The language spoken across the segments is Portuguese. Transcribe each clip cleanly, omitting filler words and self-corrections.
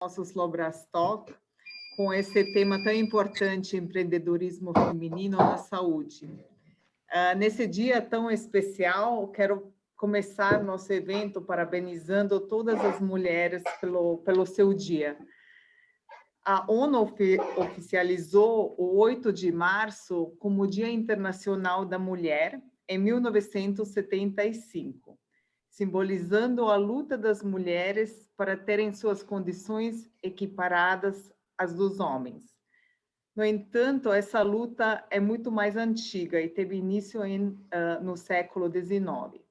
nosso Slobrastock com esse tema tão importante, empreendedorismo feminino na saúde. Nesse dia tão especial, quero começar nosso evento parabenizando todas as mulheres pelo seu dia. A ONU oficializou o 8 de março como o Dia Internacional da Mulher em 1975, simbolizando a luta das mulheres para terem suas condições equiparadas às dos homens. No entanto, essa luta é muito mais antiga e teve início no século XIX.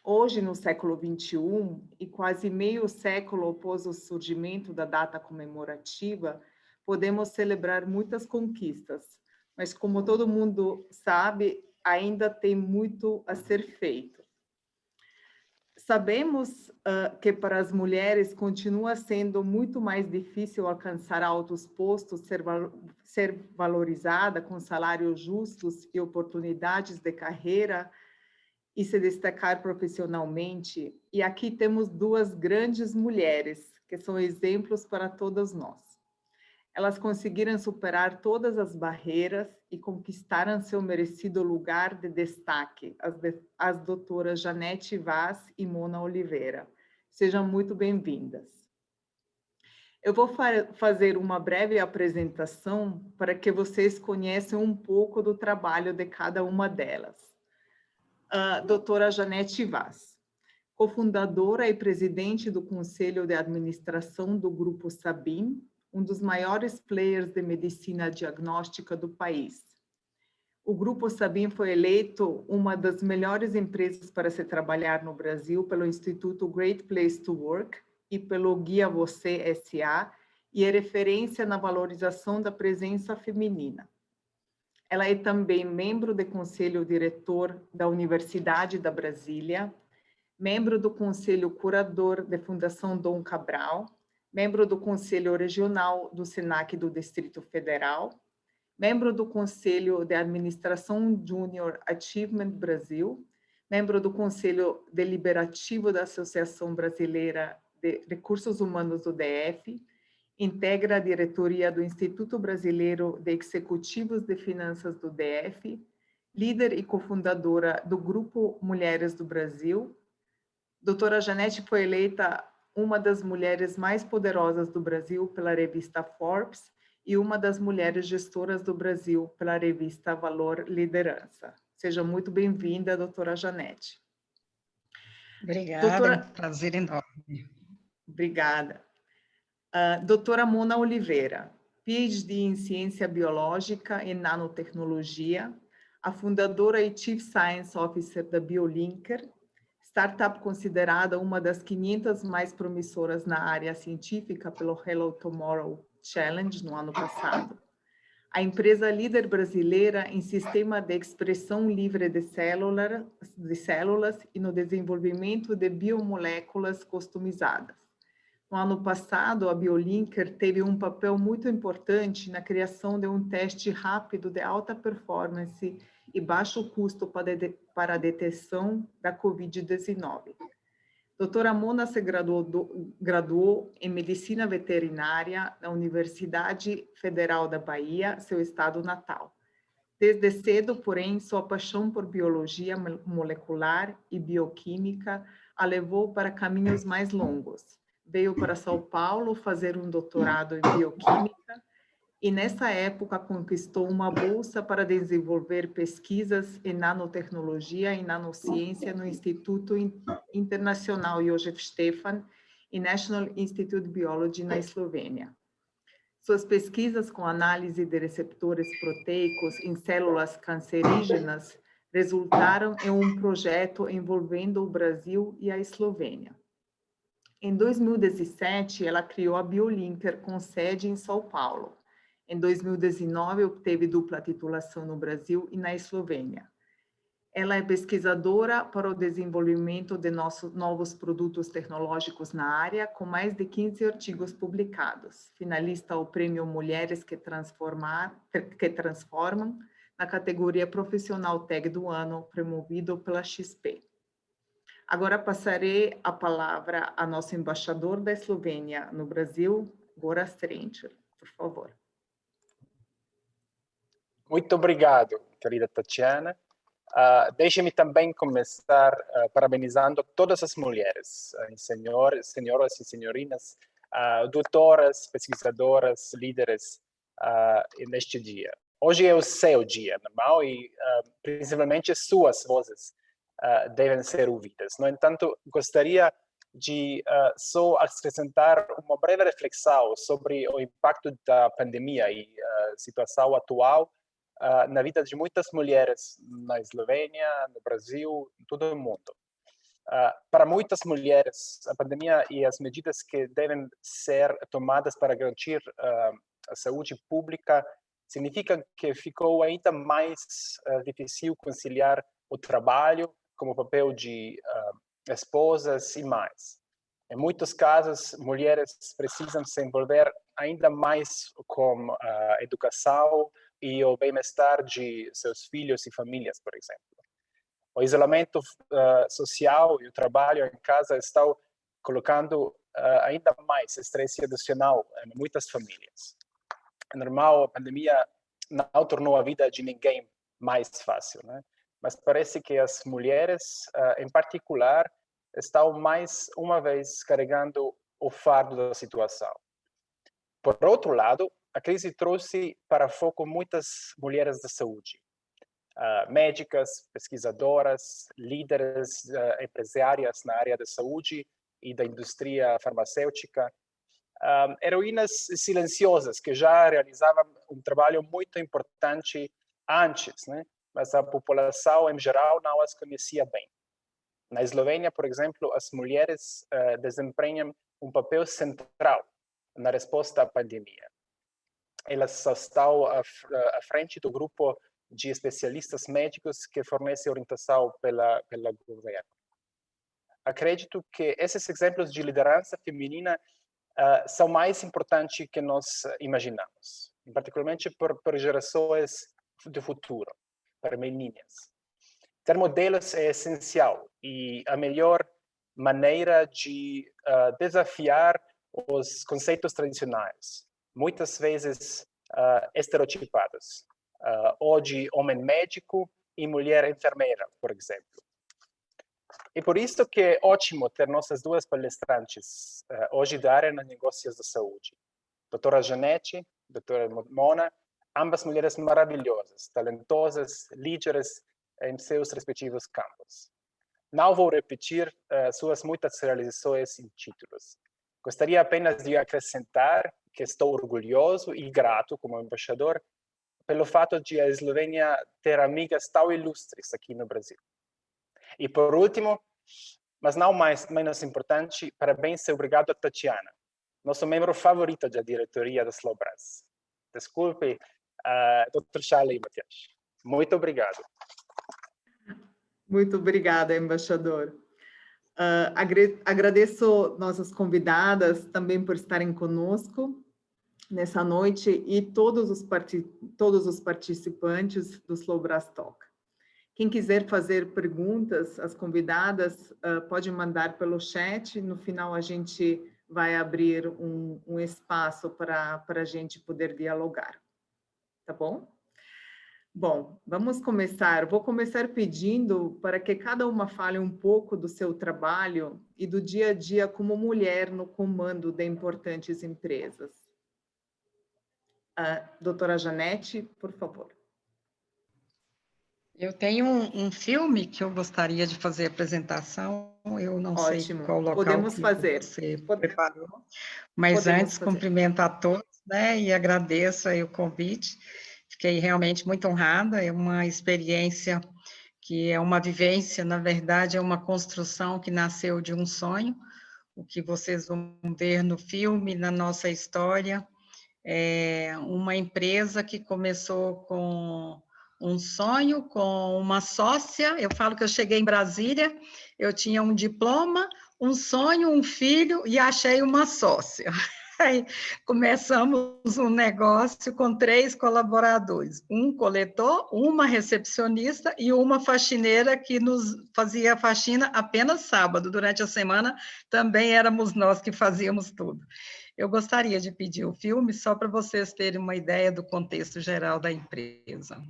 Hoje, no século XXI, e quase meio século após o surgimento da data comemorativa, podemos celebrar muitas conquistas, mas como todo mundo sabe, ainda tem muito a ser feito. Sabemos que para as mulheres continua sendo muito mais difícil alcançar altos postos, ser valorizada com salários justos e oportunidades de carreira e se destacar profissionalmente. E aqui temos duas grandes mulheres que são exemplos para todas nós. Elas conseguiram superar todas as barreiras e conquistaram seu merecido lugar de destaque, as doutoras Janete Vaz e Mona Oliveira. Sejam muito bem-vindas. Eu vou fazer uma breve apresentação para que vocês conheçam um pouco do trabalho de cada uma delas. Doutora Janete Vaz, cofundadora e presidente do Conselho de Administração do Grupo Sabin, um dos maiores players de medicina diagnóstica do país. O Grupo Sabin foi eleito uma das melhores empresas para se trabalhar no Brasil pelo Instituto Great Place to Work e pelo Guia Você S.A. e é referência na valorização da presença feminina. Ela é também membro do Conselho Diretor da Universidade da Brasília, membro do Conselho Curador da Fundação Dom Cabral, membro do Conselho Regional do SENAC do Distrito Federal, membro do Conselho de Administração Júnior Achievement Brasil, membro do Conselho Deliberativo da Associação Brasileira de Recursos Humanos do DF, integra a diretoria do Instituto Brasileiro de Executivos de Finanças do DF, líder e cofundadora do Grupo Mulheres do Brasil. Doutora Janete foi eleita uma das mulheres mais poderosas do Brasil pela revista Forbes e uma das mulheres gestoras do Brasil pela revista Valor Liderança. Seja muito bem-vinda, doutora Janete. Obrigada, é um prazer enorme. Obrigada. Doutora Mona Oliveira, PhD em Ciência Biológica e Nanotecnologia, a fundadora e Chief Science Officer da BioLinker, startup considerada uma das 500 mais promissoras na área científica pelo Hello Tomorrow Challenge no ano passado. A empresa líder brasileira em sistema de expressão livre de células e no desenvolvimento de biomoléculas customizadas. No ano passado, a BioLinker teve um papel muito importante na criação de um teste rápido de alta performance e baixo custo para a detecção da Covid-19. Doutora Mona se graduou em Medicina Veterinária na Universidade Federal da Bahia, seu estado natal. Desde cedo, porém, sua paixão por biologia molecular e bioquímica a levou para caminhos mais longos. Veio para São Paulo fazer um doutorado em bioquímica e, nessa época, conquistou uma bolsa para desenvolver pesquisas em nanotecnologia e nanociência no Instituto Internacional Josef Stefan e National Institute of Biology na Eslovênia. Suas pesquisas com análise de receptores proteicos em células cancerígenas resultaram em um projeto envolvendo o Brasil e a Eslovênia. Em 2017, ela criou a BioLinker com sede em São Paulo. Em 2019, obteve dupla titulação no Brasil e na Eslovênia. Ela é pesquisadora para o desenvolvimento de novos produtos tecnológicos na área, com mais de 15 artigos publicados. Finalista ao Prêmio Mulheres que Transformam, na categoria Profissional Tech do Ano, promovido pela XP. Agora passarei a palavra ao nosso embaixador da Eslovênia no Brasil, Gorazd Trenčar, por favor. Muito obrigado, querida Tatiana. Deixe-me também começar parabenizando todas as mulheres, senhoras e senhorinas, doutoras, pesquisadoras, líderes, neste dia. Hoje é o seu dia, normal, e principalmente suas vozes devem ser ouvidas. No entanto, gostaria de só acrescentar uma breve reflexão sobre o impacto da pandemia e a situação atual na vida de muitas mulheres na Eslovênia, no Brasil, em todo o mundo. Para muitas mulheres, a pandemia e as medidas que devem ser tomadas para garantir a saúde pública significam que ficou ainda mais difícil conciliar o trabalho como papel de esposas e mães. Em muitos casos, mulheres precisam se envolver ainda mais com a educação e o bem-estar de seus filhos e famílias, por exemplo. O isolamento social e o trabalho em casa estão colocando ainda mais estresse adicional em muitas famílias. É normal, a pandemia não tornou a vida de ninguém mais fácil, né? Mas parece que as mulheres, em particular, estão mais uma vez carregando o fardo da situação. Por outro lado, a crise trouxe para foco muitas mulheres da saúde, médicas, pesquisadoras, líderes empresárias na área da saúde e da indústria farmacêutica, heroínas silenciosas que já realizavam um trabalho muito importante antes, né? Mas a população em geral não as conhecia bem. Na Eslovênia, por exemplo, as mulheres desempenham um papel central na resposta à pandemia. Elas estão à frente do grupo de especialistas médicos que fornece orientação pela governo. Acredito que esses exemplos de liderança feminina são mais importantes que nós imaginamos, particularmente por gerações do futuro, para meninas. Ter modelos é essencial e a melhor maneira de desafiar os conceitos tradicionais, muitas vezes estereotipados, ou de homem médico e mulher enfermeira, por exemplo. E por isso que é ótimo ter nossas duas palestrantes hoje da área de negócios da saúde. Doutora Janete, doutora Mona, ambas mulheres maravilhosas, talentosas, líderes em seus respectivos campos. Não vou repetir suas muitas realizações e títulos. Gostaria apenas de acrescentar que estou orgulhoso e grato como embaixador pelo fato de a Eslovênia ter amigas tão ilustres aqui no Brasil. E por último, mas não menos importante, parabéns e obrigado a Tatiana, nosso membro favorito da diretoria da Slobras. Desculpe, Dr. Charlie Matias. Muito obrigado. Muito obrigada, embaixador. Agradeço nossas convidadas também por estarem conosco nessa noite e todos os participantes do Slobras Talk. Quem quiser fazer perguntas às convidadas, pode mandar pelo chat. No final, a gente vai abrir um espaço para a gente poder dialogar. Tá bom? Bom, vamos começar. Vou começar pedindo para que cada uma fale um pouco do seu trabalho e do dia a dia como mulher no comando de importantes empresas. Doutora Janete, por favor. Eu tenho um filme que eu gostaria de fazer a apresentação, eu não sei qual local podemos que fazer. Você preparou, mas antes cumprimento a todos, né, e agradeço aí o convite, fiquei realmente muito honrada, é uma experiência que é uma vivência, na verdade é uma construção que nasceu de um sonho, o que vocês vão ver no filme, na nossa história, é uma empresa que começou com um sonho, com uma sócia. Eu falo que eu cheguei em Brasília, eu tinha um diploma, um sonho, um filho e achei uma sócia. Aí começamos um negócio com 3 colaboradores, um coletor, uma recepcionista e uma faxineira que nos fazia a faxina apenas sábado. Durante a semana também éramos nós que fazíamos tudo. Eu gostaria de pedir o filme só para vocês terem uma ideia do contexto geral da empresa.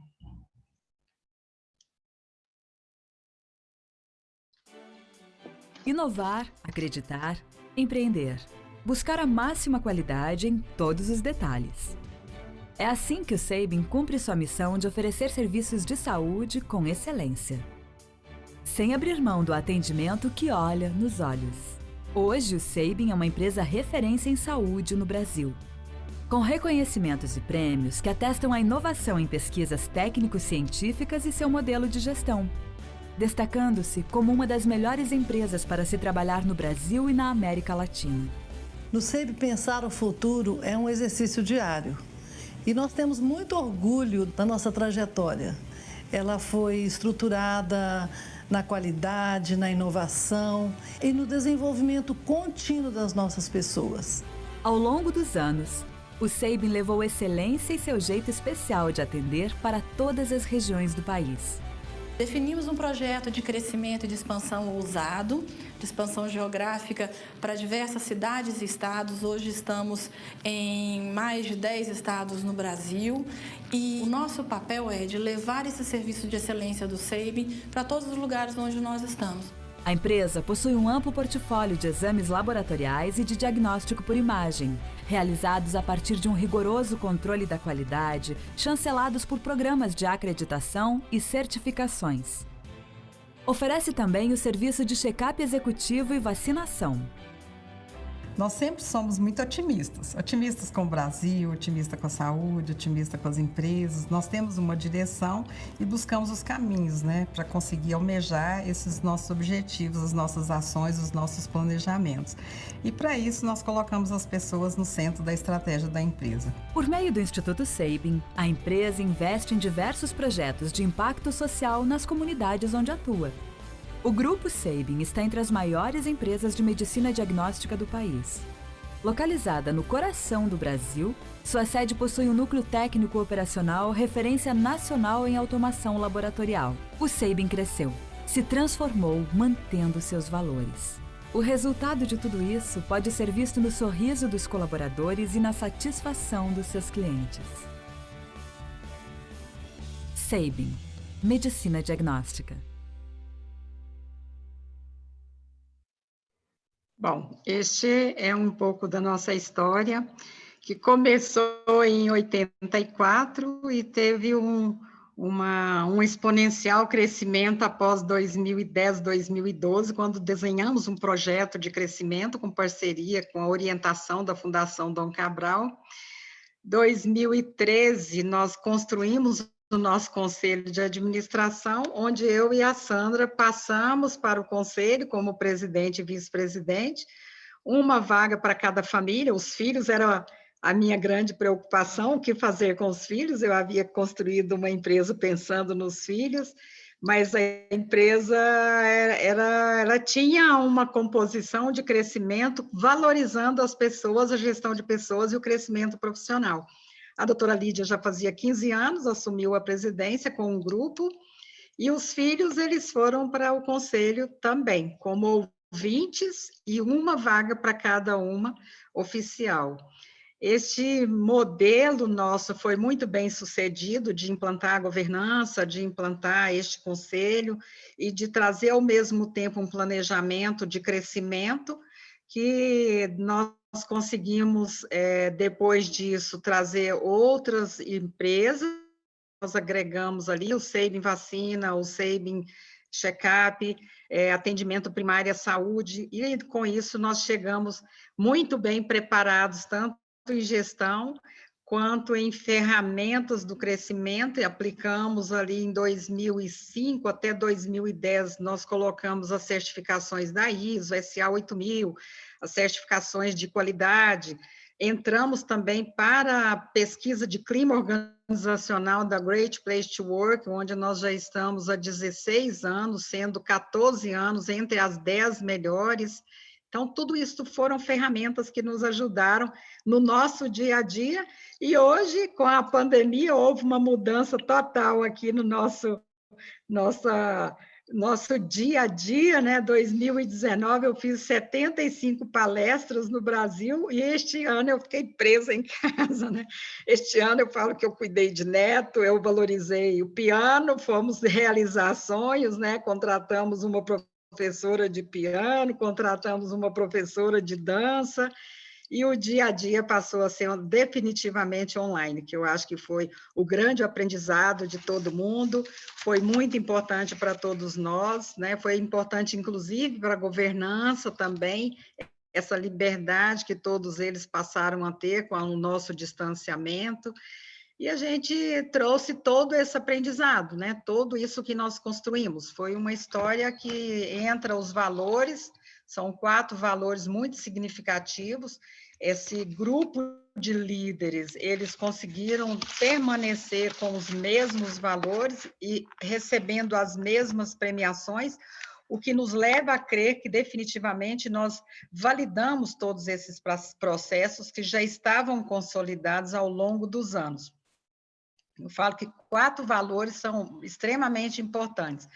Inovar, acreditar, empreender. Buscar a máxima qualidade em todos os detalhes. É assim que o Sabin cumpre sua missão de oferecer serviços de saúde com excelência, sem abrir mão do atendimento que olha nos olhos. Hoje, o Sabin é uma empresa referência em saúde no Brasil, com reconhecimentos e prêmios que atestam a inovação em pesquisas técnico-científicas e seu modelo de gestão, destacando-se como uma das melhores empresas para se trabalhar no Brasil e na América Latina. No Sabin, pensar o futuro é um exercício diário. E nós temos muito orgulho da nossa trajetória. Ela foi estruturada na qualidade, na inovação e no desenvolvimento contínuo das nossas pessoas. Ao longo dos anos, o Sabin levou excelência e seu jeito especial de atender para todas as regiões do país. Definimos um projeto de crescimento e de expansão ousado, de expansão geográfica para diversas cidades e estados. Hoje estamos em mais de 10 estados no Brasil e o nosso papel é de levar esse serviço de excelência do Sabin para todos os lugares onde nós estamos. A empresa possui um amplo portfólio de exames laboratoriais e de diagnóstico por imagem, realizados a partir de um rigoroso controle da qualidade, chancelados por programas de acreditação e certificações. Oferece também o serviço de check-up executivo e vacinação. Nós sempre somos muito otimistas com o Brasil, otimistas com a saúde, otimistas com as empresas. Nós temos uma direção e buscamos os caminhos, né, para conseguir almejar esses nossos objetivos, as nossas ações, os nossos planejamentos. E para isso nós colocamos as pessoas no centro da estratégia da empresa. Por meio do Instituto Sabin, a empresa investe em diversos projetos de impacto social nas comunidades onde atua. O Grupo Sabin está entre as maiores empresas de medicina diagnóstica do país. Localizada no coração do Brasil, sua sede possui um núcleo técnico operacional referência nacional em automação laboratorial. O Sabin cresceu, se transformou mantendo seus valores. O resultado de tudo isso pode ser visto no sorriso dos colaboradores e na satisfação dos seus clientes. Sabin, medicina diagnóstica. Bom, este é um pouco da nossa história, que começou em 84 e teve um exponencial crescimento após 2010, 2012, quando desenhamos um projeto de crescimento com parceria, com a orientação da Fundação Dom Cabral. 2013, nós construímos do nosso conselho de administração, onde eu e a Sandra passamos para o conselho como presidente e vice-presidente, uma vaga para cada família. Os filhos era a minha grande preocupação, o que fazer com os filhos. Eu havia construído uma empresa pensando nos filhos, mas a empresa ela tinha uma composição de crescimento, valorizando as pessoas, a gestão de pessoas e o crescimento profissional. A doutora Lídia já fazia 15 anos, assumiu a presidência com um grupo, e os filhos eles foram para o conselho também, como ouvintes, e uma vaga para cada uma oficial. Este modelo nosso foi muito bem sucedido de implantar a governança, de implantar este conselho e de trazer ao mesmo tempo um planejamento de crescimento que nós conseguimos, depois disso, trazer outras empresas. Nós agregamos ali o Sabin Vacina, o Sabin Check-up, atendimento primário à saúde, e com isso nós chegamos muito bem preparados, tanto em gestão quanto em ferramentas do crescimento, e aplicamos ali em 2005 até 2010, nós colocamos as certificações da ISO, SA 8000, as certificações de qualidade. Entramos também para a pesquisa de clima organizacional da Great Place to Work, onde nós já estamos há 16 anos, sendo 14 anos entre as 10 melhores Então, tudo isso foram ferramentas que nos ajudaram no nosso dia a dia, e hoje, com a pandemia, houve uma mudança total aqui no nosso dia a dia, né? 2019 eu fiz 75 palestras no Brasil e este ano eu fiquei presa em casa, né? Este ano eu falo que eu cuidei de neto, eu valorizei o piano, fomos realizar sonhos, né? Contratamos uma professora de piano, contratamos uma professora de dança, e o dia a dia passou a ser definitivamente online, que eu acho que foi o grande aprendizado de todo mundo, foi muito importante para todos nós, né? Foi importante, inclusive, para a governança também, essa liberdade que todos eles passaram a ter com o nosso distanciamento, e a gente trouxe todo esse aprendizado, né? Tudo isso que nós construímos. Foi uma história que entra os valores, são 4 valores muito significativos. Esse grupo de líderes, eles conseguiram permanecer com os mesmos valores e recebendo as mesmas premiações, o que nos leva a crer que definitivamente nós validamos todos esses processos que já estavam consolidados ao longo dos anos. Eu falo que 4 valores são extremamente importantes.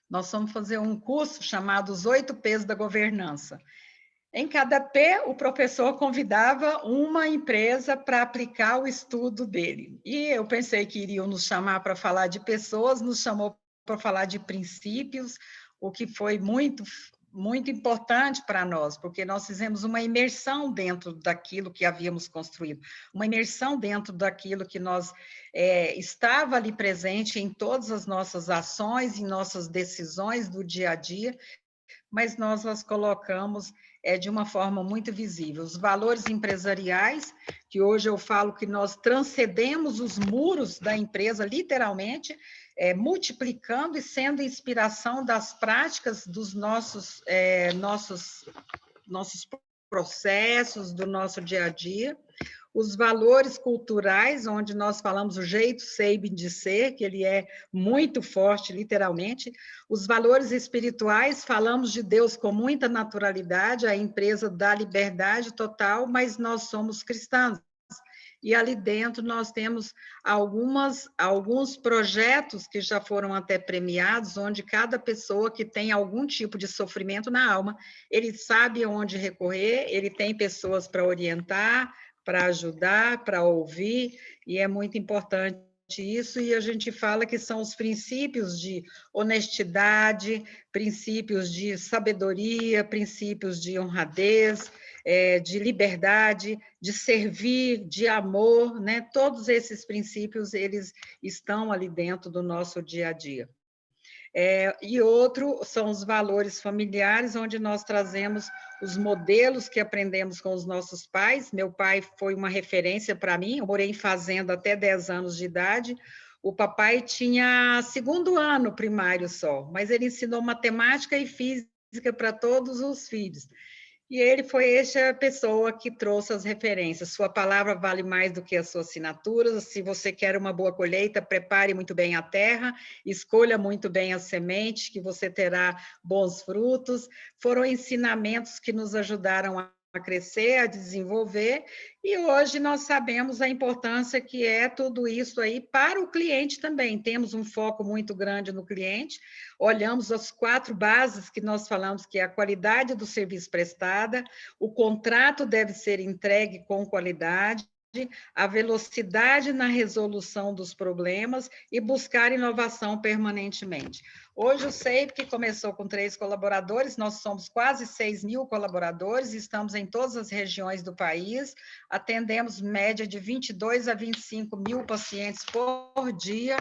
Nós vamos fazer um curso chamado Os 8 P's da Governança. Em cada P, o professor convidava uma empresa para aplicar o estudo dele. E eu pensei que iriam nos chamar para falar de pessoas, nos chamou para falar de princípios, o que foi muito importante para nós, porque nós fizemos uma imersão dentro daquilo que havíamos construído, uma imersão dentro daquilo que nós estava ali presente em todas as nossas ações, em nossas decisões do dia a dia, mas nós as colocamos de uma forma muito visível. Os valores empresariais, que hoje eu falo que nós transcendemos os muros da empresa, literalmente, multiplicando e sendo inspiração das práticas dos nossos processos, do nosso dia a dia. Os valores culturais, onde nós falamos o jeito Sabin de ser, que ele é muito forte, literalmente. Os valores espirituais, falamos de Deus com muita naturalidade, a empresa dá liberdade total, mas nós somos cristãos. E ali dentro nós temos alguns projetos que já foram até premiados, onde cada pessoa que tem algum tipo de sofrimento na alma, ele sabe onde recorrer, ele tem pessoas para orientar, para ajudar, para ouvir, e é muito importante isso, e a gente fala que são os princípios de honestidade, princípios de sabedoria, princípios de honradez, de liberdade, de servir, de amor, né? Todos esses princípios, eles estão ali dentro do nosso dia a dia. E outro são os valores familiares, onde nós trazemos os modelos que aprendemos com os nossos pais. Meu pai foi uma referência para mim, eu morei em fazenda até 10 anos de idade. O papai tinha 2º ano primário só, mas ele ensinou matemática e física para todos os filhos. E ele foi essa pessoa que trouxe as referências. Sua palavra vale mais do que a sua assinatura. Se você quer uma boa colheita, prepare muito bem a terra, escolha muito bem a semente, que você terá bons frutos. Foram ensinamentos que nos ajudaram a crescer, a desenvolver, e hoje nós sabemos a importância que é tudo isso aí para o cliente também. Temos um foco muito grande no cliente, olhamos as 4 bases que nós falamos, que é a qualidade do serviço prestado, o contrato deve ser entregue com qualidade, a velocidade na resolução dos problemas e buscar inovação permanentemente. Hoje o SABE, que começou com 3 colaboradores, nós somos quase 6.000 colaboradores, estamos em todas as regiões do país, atendemos média de 22 a 25 mil pacientes por dia,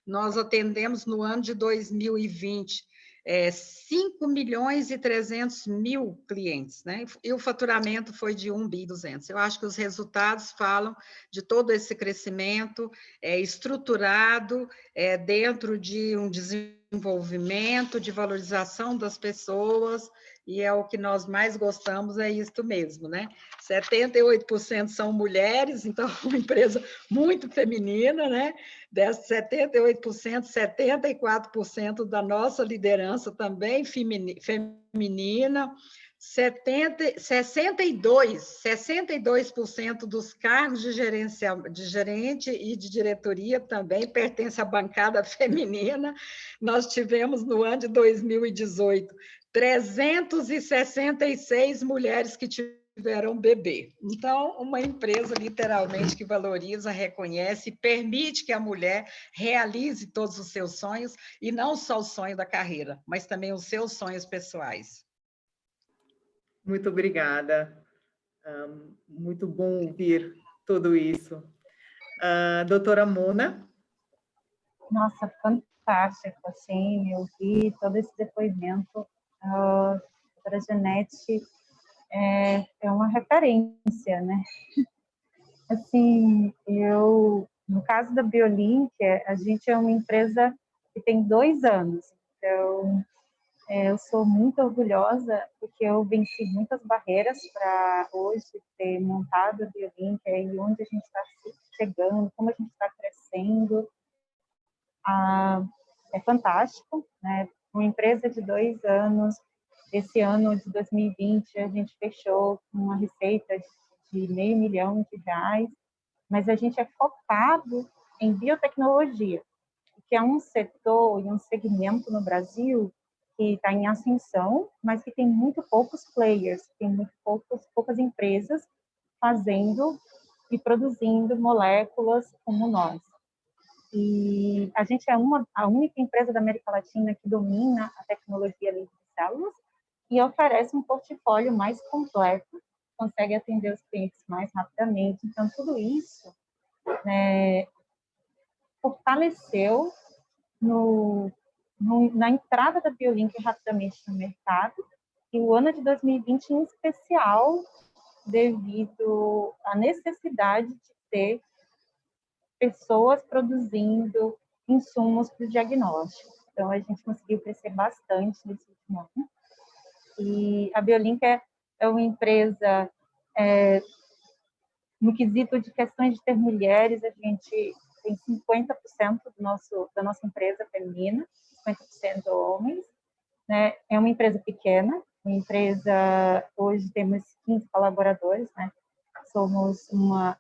nós atendemos no ano de 2020 5.300.000 clientes, né? E o faturamento foi de 1,2 bi. Eu acho que os resultados falam de todo esse crescimento estruturado dentro de um desenvolvimento, de valorização das pessoas, e é o que nós mais gostamos, é isto mesmo, né? 78% são mulheres, então uma empresa muito feminina, né? Desses 78%, 74% da nossa liderança também feminina, 62% dos cargos de gerente e de diretoria também pertencem à bancada feminina. Nós tivemos, no ano de 2018, 366 mulheres que tiveram bebê. Então, uma empresa, literalmente, que valoriza, reconhece, permite que a mulher realize todos os seus sonhos, e não só o sonho da carreira, mas também os seus sonhos pessoais. Muito obrigada. Muito bom ouvir tudo isso. Doutora Mona? Nossa, fantástico, assim, eu vi todo esse depoimento. A doutora Janete é uma referência, né? Assim, no caso da Biolink, a gente é uma empresa que tem 2 anos, então eu sou muito orgulhosa porque eu venci muitas barreiras para hoje ter montado a Biolink, e onde a gente está chegando, como a gente está crescendo. É fantástico, né? Uma empresa de 2 anos, esse ano de 2020 a gente fechou com uma receita de R$500 milhão, mas a gente é focado em biotecnologia, que é um setor e um segmento no Brasil que está em ascensão, mas que tem muito poucos players, tem muito poucas empresas fazendo e produzindo moléculas como nós. E a gente é a única empresa da América Latina que domina a tecnologia livre de células e oferece um portfólio mais completo, consegue atender os clientes mais rapidamente. Então, tudo isso, né, fortaleceu na entrada da Biolink rapidamente no mercado, e o ano de 2020 em especial, devido à necessidade de ter pessoas produzindo insumos para o diagnóstico. Então, a gente conseguiu crescer bastante nesse último ano. E a Biolink é uma empresa, no quesito de questões de ter mulheres, a gente tem 50% da nossa empresa feminina, 50% homens, né? É uma empresa pequena, hoje temos 15 colaboradores, né?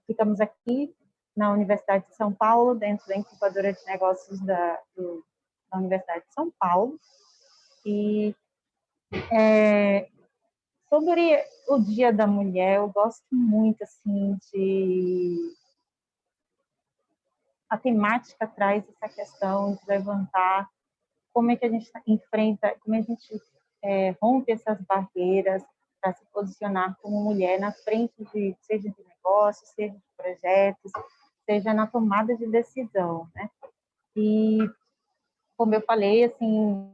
Ficamos aqui na Universidade de São Paulo, dentro da incubadora de negócios da Universidade de São Paulo. E sobre o Dia da Mulher, eu gosto muito, assim, a temática traz essa questão de levantar como é que a gente enfrenta, como a gente rompe essas barreiras para se posicionar como mulher na frente seja de negócios, seja de projetos, seja na tomada de decisão, né? E, como eu falei, assim,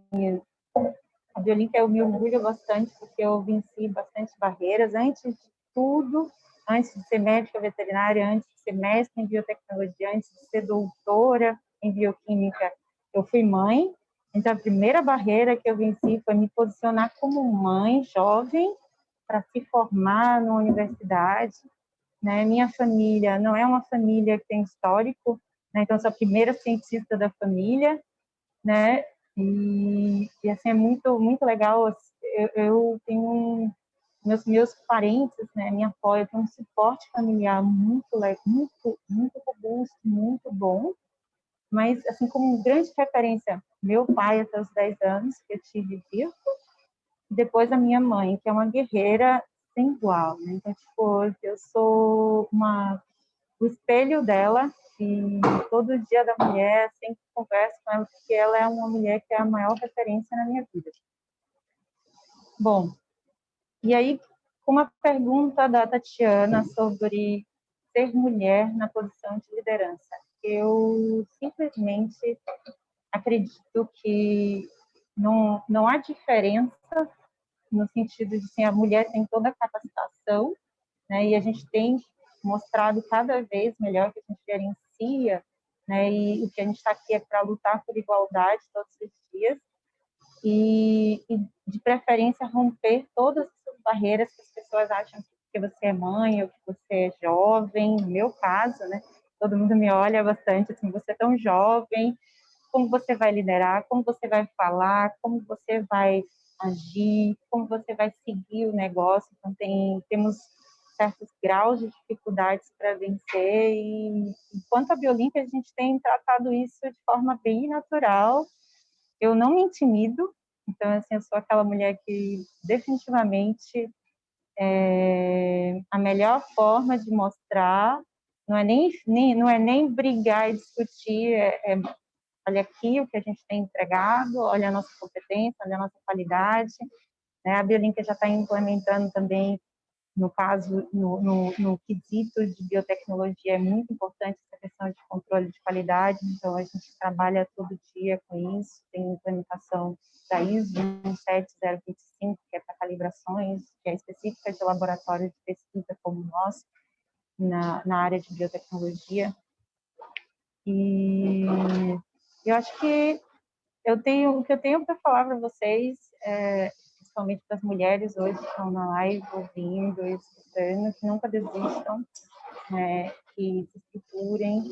a Biolink eu me orgulho bastante porque eu venci bastante barreiras. Antes de tudo, antes de ser médica veterinária, antes de ser mestre em biotecnologia, antes de ser doutora em bioquímica, eu fui mãe. Então, a primeira barreira que eu venci foi me posicionar como mãe jovem para se formar na universidade, né? Minha família não é uma família que tem histórico, né? Então, eu sou a primeira cientista da família, né? E assim, é muito, muito legal. Eu tenho meus parentes, né? Minha avó, eu tenho um suporte familiar muito robusto, muito bom. Mas, assim, como grande referência, meu pai até os 10 anos, que eu tive vivo, e depois a minha mãe, que é uma guerreira sem igual, né? Então, tipo, eu sou o espelho dela, e todo dia da mulher, sempre converso com ela, porque ela é uma mulher que é a maior referência na minha vida. Bom, e aí, com uma pergunta da Tatiana sobre ser mulher na posição de liderança, eu simplesmente acredito que não há diferença no sentido de que a mulher tem toda a capacitação, né, e a gente tem mostrado cada vez melhor que a gente gerencia, né, e o que a gente está aqui é para lutar por igualdade todos os dias, e de preferência romper todas essas barreiras que as pessoas acham que você é mãe ou que você é jovem. No meu caso, né, todo mundo me olha bastante assim, você é tão jovem, como você vai liderar, como você vai falar, como você vai agir, como você vai seguir o negócio. Então, temos certos graus de dificuldades para vencer, e enquanto a Biolímpia a gente tem tratado isso de forma bem natural. Eu não me intimido, então assim, eu sou aquela mulher que definitivamente a melhor forma de mostrar não é nem brigar e discutir, olha aqui o que a gente tem entregado, olha a nossa competência, olha a nossa qualidade, né? A Biolímpia já está implementando também, no caso, no quesito de biotecnologia, é muito importante essa questão de controle de qualidade, então a gente trabalha todo dia com isso, tem implementação da ISO 17025, que é para calibrações, que é específica de laboratórios de pesquisa como o nosso, na área de biotecnologia. E eu acho que o que eu tenho para falar para vocês, principalmente para as mulheres hoje que estão na live, ouvindo e escutando, que nunca desistam, que se estruturem,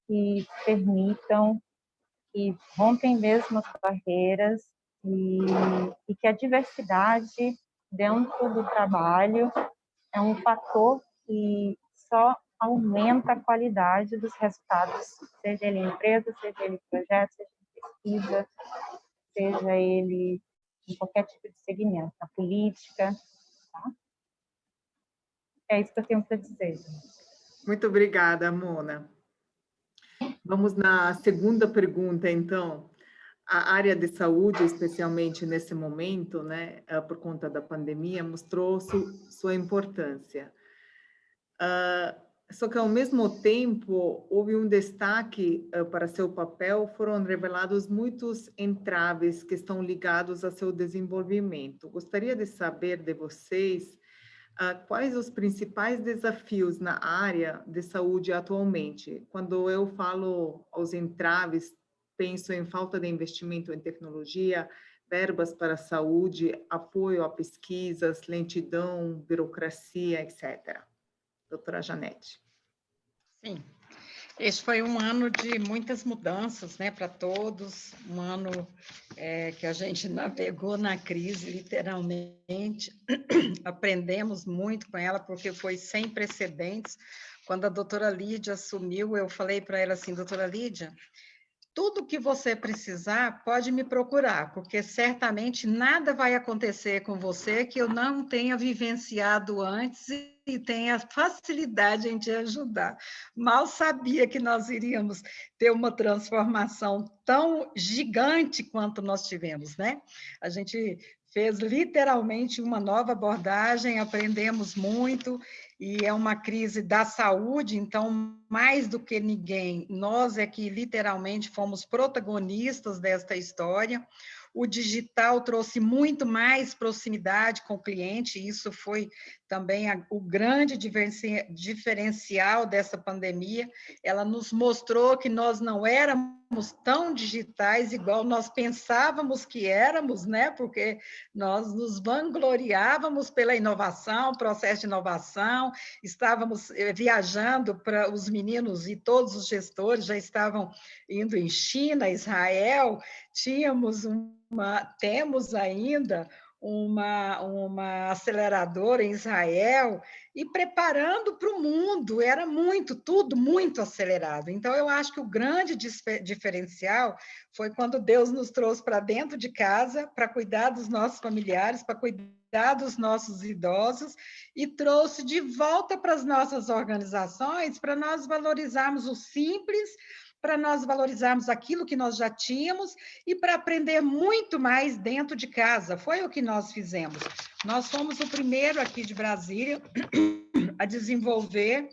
que se permitam, que rompem mesmo as barreiras, e que a diversidade dentro do trabalho é um fator que só aumenta a qualidade dos resultados, seja ele em empresa, seja ele em projeto, seja em pesquisa, seja ele em qualquer tipo de segmento, na política, tá? É isso que eu tenho para dizer, gente. Muito obrigada, Mona. Vamos na segunda pergunta, então. A área de saúde, especialmente nesse momento, né, por conta da pandemia, mostrou sua importância. Só que, ao mesmo tempo, houve um destaque para seu papel, foram revelados muitos entraves que estão ligados a seu desenvolvimento. Gostaria de saber de vocês quais os principais desafios na área de saúde atualmente. Quando eu falo aos entraves, penso em falta de investimento em tecnologia, verbas para a saúde, apoio a pesquisas, lentidão, burocracia, etc. Doutora Janete. Sim, esse foi um ano de muitas mudanças, né, para todos, um ano que a gente navegou na crise, literalmente, aprendemos muito com ela, porque foi sem precedentes. Quando a doutora Lídia assumiu, eu falei para ela assim, doutora Lídia, tudo que você precisar, pode me procurar, porque certamente nada vai acontecer com você que eu não tenha vivenciado antes e tenha facilidade em te ajudar. Mal sabia que nós iríamos ter uma transformação tão gigante quanto nós tivemos, né? A gente fez literalmente uma nova abordagem, aprendemos muito, e é uma crise da saúde, então, mais do que ninguém, nós é que literalmente fomos protagonistas desta história. O digital trouxe muito mais proximidade com o cliente, e isso foi também o grande diferencial dessa pandemia. Ela nos mostrou que nós não éramos tão digitais igual nós pensávamos que éramos, né? Porque nós nos vangloriávamos pela inovação, processo de inovação, estávamos viajando para os meninos, e todos os gestores já estavam indo em China, Israel, temos ainda uma aceleradora em Israel, e preparando para o mundo, era tudo muito acelerado. Então, eu acho que o grande diferencial foi quando Deus nos trouxe para dentro de casa, para cuidar dos nossos familiares, para cuidar dos nossos idosos, e trouxe de volta para as nossas organizações, para nós valorizarmos o simples, para nós valorizarmos aquilo que nós já tínhamos e para aprender muito mais dentro de casa. Foi o que nós fizemos. Nós fomos o primeiro aqui de Brasília a desenvolver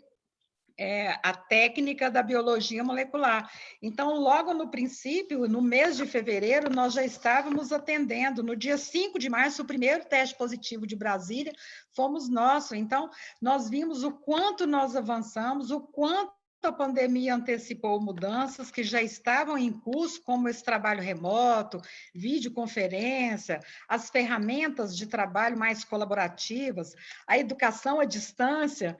a técnica da biologia molecular. Então, logo no princípio, no mês de fevereiro, nós já estávamos atendendo. No dia 5 de março, o primeiro teste positivo de Brasília fomos nós. Então, nós vimos o quanto nós avançamos, o quanto a pandemia antecipou mudanças que já estavam em curso, como esse trabalho remoto, videoconferência, as ferramentas de trabalho mais colaborativas, a educação à distância.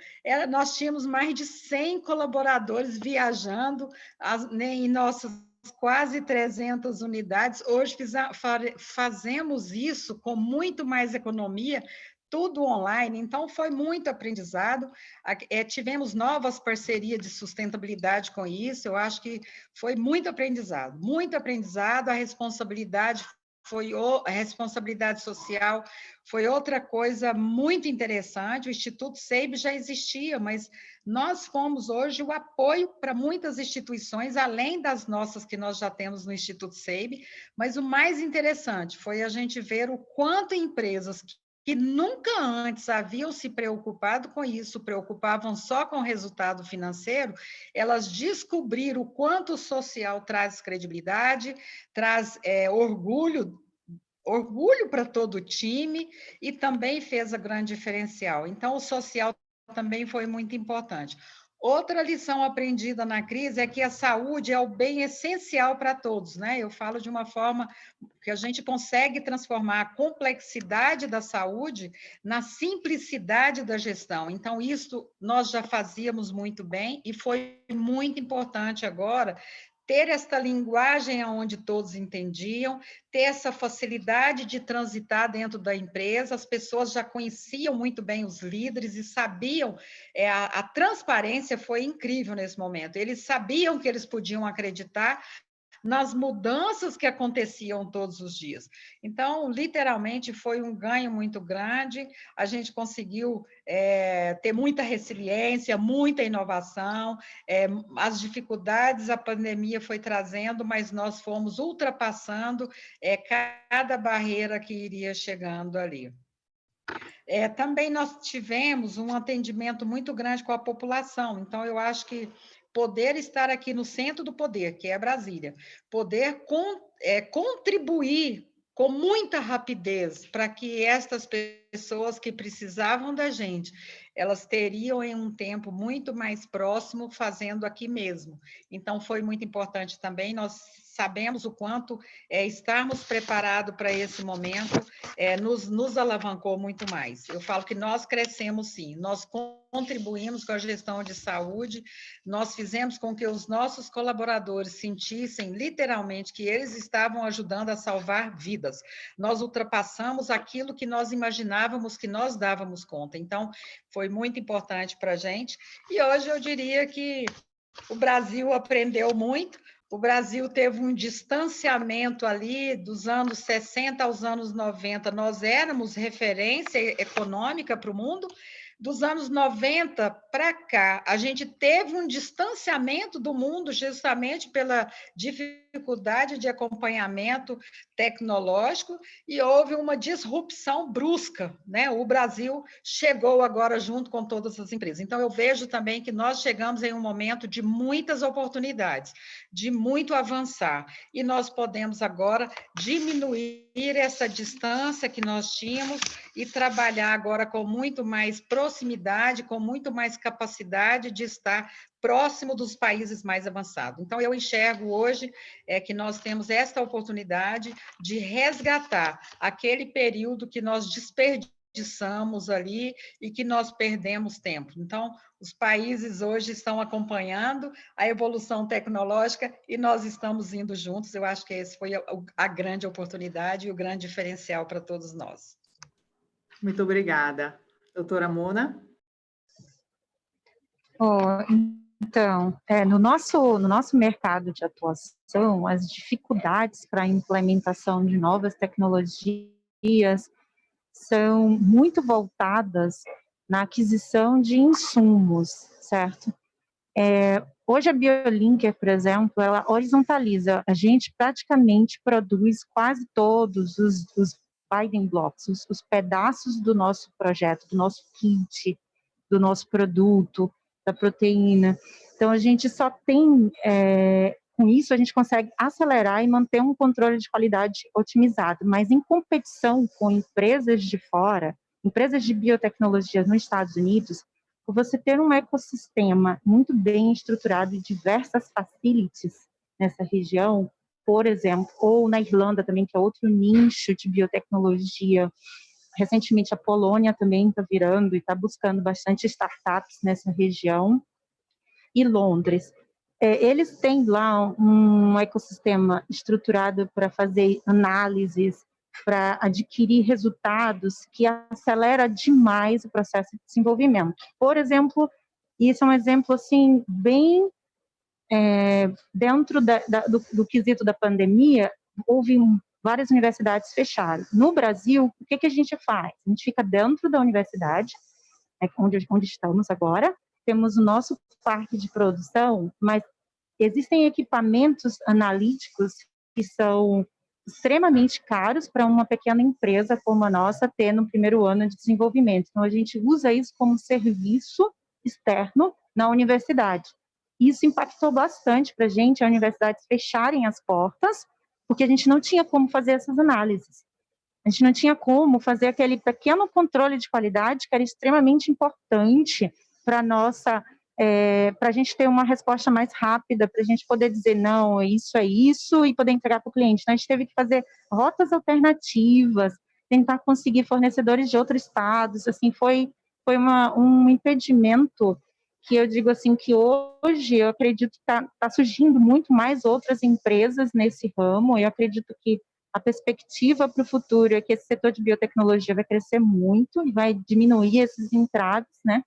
Nós tínhamos mais de 100 colaboradores viajando em nossas quase 300 unidades. Hoje fazemos isso com muito mais economia, tudo online, então foi muito aprendizado. Tivemos novas parcerias de sustentabilidade com isso, eu acho que foi muito aprendizado, a responsabilidade a responsabilidade social foi outra coisa muito interessante. O Instituto SEIB já existia, mas nós fomos hoje o apoio para muitas instituições, além das nossas que nós já temos no Instituto SEIB, mas o mais interessante foi a gente ver o quanto empresas que nunca antes haviam se preocupado com isso, preocupavam só com o resultado financeiro, elas descobriram o quanto o social traz credibilidade, traz orgulho para todo o time e também fez a grande diferencial. Então, o social também foi muito importante. Outra lição aprendida na crise é que a saúde é o bem essencial para todos, né? Eu falo de uma forma que a gente consegue transformar a complexidade da saúde na simplicidade da gestão. Então, isso nós já fazíamos muito bem e foi muito importante agora ter esta linguagem onde todos entendiam, ter essa facilidade de transitar dentro da empresa, as pessoas já conheciam muito bem os líderes e sabiam, a transparência foi incrível nesse momento, eles sabiam que eles podiam acreditar nas mudanças que aconteciam todos os dias. Então, literalmente, foi um ganho muito grande, a gente conseguiu ter muita resiliência, muita inovação, as dificuldades a pandemia foi trazendo, mas nós fomos ultrapassando cada barreira que iria chegando ali. Também nós tivemos um atendimento muito grande com a população, então eu acho que poder estar aqui no centro do poder, que é Brasília, poder contribuir com muita rapidez para que estas pessoas que precisavam da gente, elas teriam em um tempo muito mais próximo fazendo aqui mesmo. Então, foi muito importante também, nós sabemos o quanto estarmos preparados para esse momento nos alavancou muito mais. Eu falo que nós crescemos sim, nós contribuímos com a gestão de saúde, nós fizemos com que os nossos colaboradores sentissem literalmente que eles estavam ajudando a salvar vidas. Nós ultrapassamos aquilo que nós imaginávamos que nós dávamos conta. Então, foi muito importante para a gente. E hoje eu diria que o Brasil aprendeu muito. O Brasil teve um distanciamento ali dos anos 60 aos anos 90. Nós éramos referência econômica para o mundo. Dos anos 90 para cá, a gente teve um distanciamento do mundo justamente pela dificuldade de acompanhamento tecnológico e houve uma disrupção brusca, né? O Brasil chegou agora junto com todas as empresas. Então, eu vejo também que nós chegamos em um momento de muitas oportunidades, de muito avançar, e nós podemos agora diminuir essa distância que nós tínhamos e trabalhar agora com muito mais proximidade, com muito mais capacidade de estar próximo dos países mais avançados. Então, eu enxergo hoje que nós temos esta oportunidade de resgatar aquele período que nós desperdiçamos ali e que nós perdemos tempo. Então, os países hoje estão acompanhando a evolução tecnológica e nós estamos indo juntos. Eu acho que esse foi a grande oportunidade e o grande diferencial para todos nós. Muito obrigada. Doutora Mona? Então, no nosso mercado de atuação, as dificuldades para a implementação de novas tecnologias são muito voltadas na aquisição de insumos, certo? Hoje a BioLinker, por exemplo, ela horizontaliza, a gente praticamente produz quase todos os building blocks, os pedaços do nosso projeto, do nosso kit, do nosso produto, da proteína. Então, a gente só tem, com isso, a gente consegue acelerar e manter um controle de qualidade otimizado, mas em competição com empresas de fora, empresas de biotecnologia nos Estados Unidos, por você ter um ecossistema muito bem estruturado e diversas facilities nessa região, por exemplo, ou na Irlanda também, que é outro nicho de biotecnologia. Recentemente, a Polônia também está virando e está buscando bastante startups nessa região. E Londres. eles têm lá um ecossistema estruturado para fazer análises, para adquirir resultados que acelera demais o processo de desenvolvimento. Por exemplo, isso é um exemplo assim bem dentro do quesito da pandemia, houve várias universidades fechadas. No Brasil, o que a gente faz? A gente fica dentro da universidade, onde estamos agora, temos o nosso parque de produção, mas existem equipamentos analíticos que são extremamente caros para uma pequena empresa como a nossa ter no primeiro ano de desenvolvimento. Então, a gente usa isso como serviço externo na universidade. Isso impactou bastante para a gente, as universidades fecharem as portas, porque a gente não tinha como fazer essas análises. A gente não tinha como fazer aquele pequeno controle de qualidade que era extremamente importante para a gente ter uma resposta mais rápida, para a gente poder dizer, não, isso é isso, e poder entregar para o cliente. Então, a gente teve que fazer rotas alternativas, tentar conseguir fornecedores de outros estados, assim, foi um impedimento que eu digo assim, que hoje eu acredito que está surgindo muito mais outras empresas nesse ramo, eu acredito que a perspectiva para o futuro é que esse setor de biotecnologia vai crescer muito e vai diminuir esses entraves, né?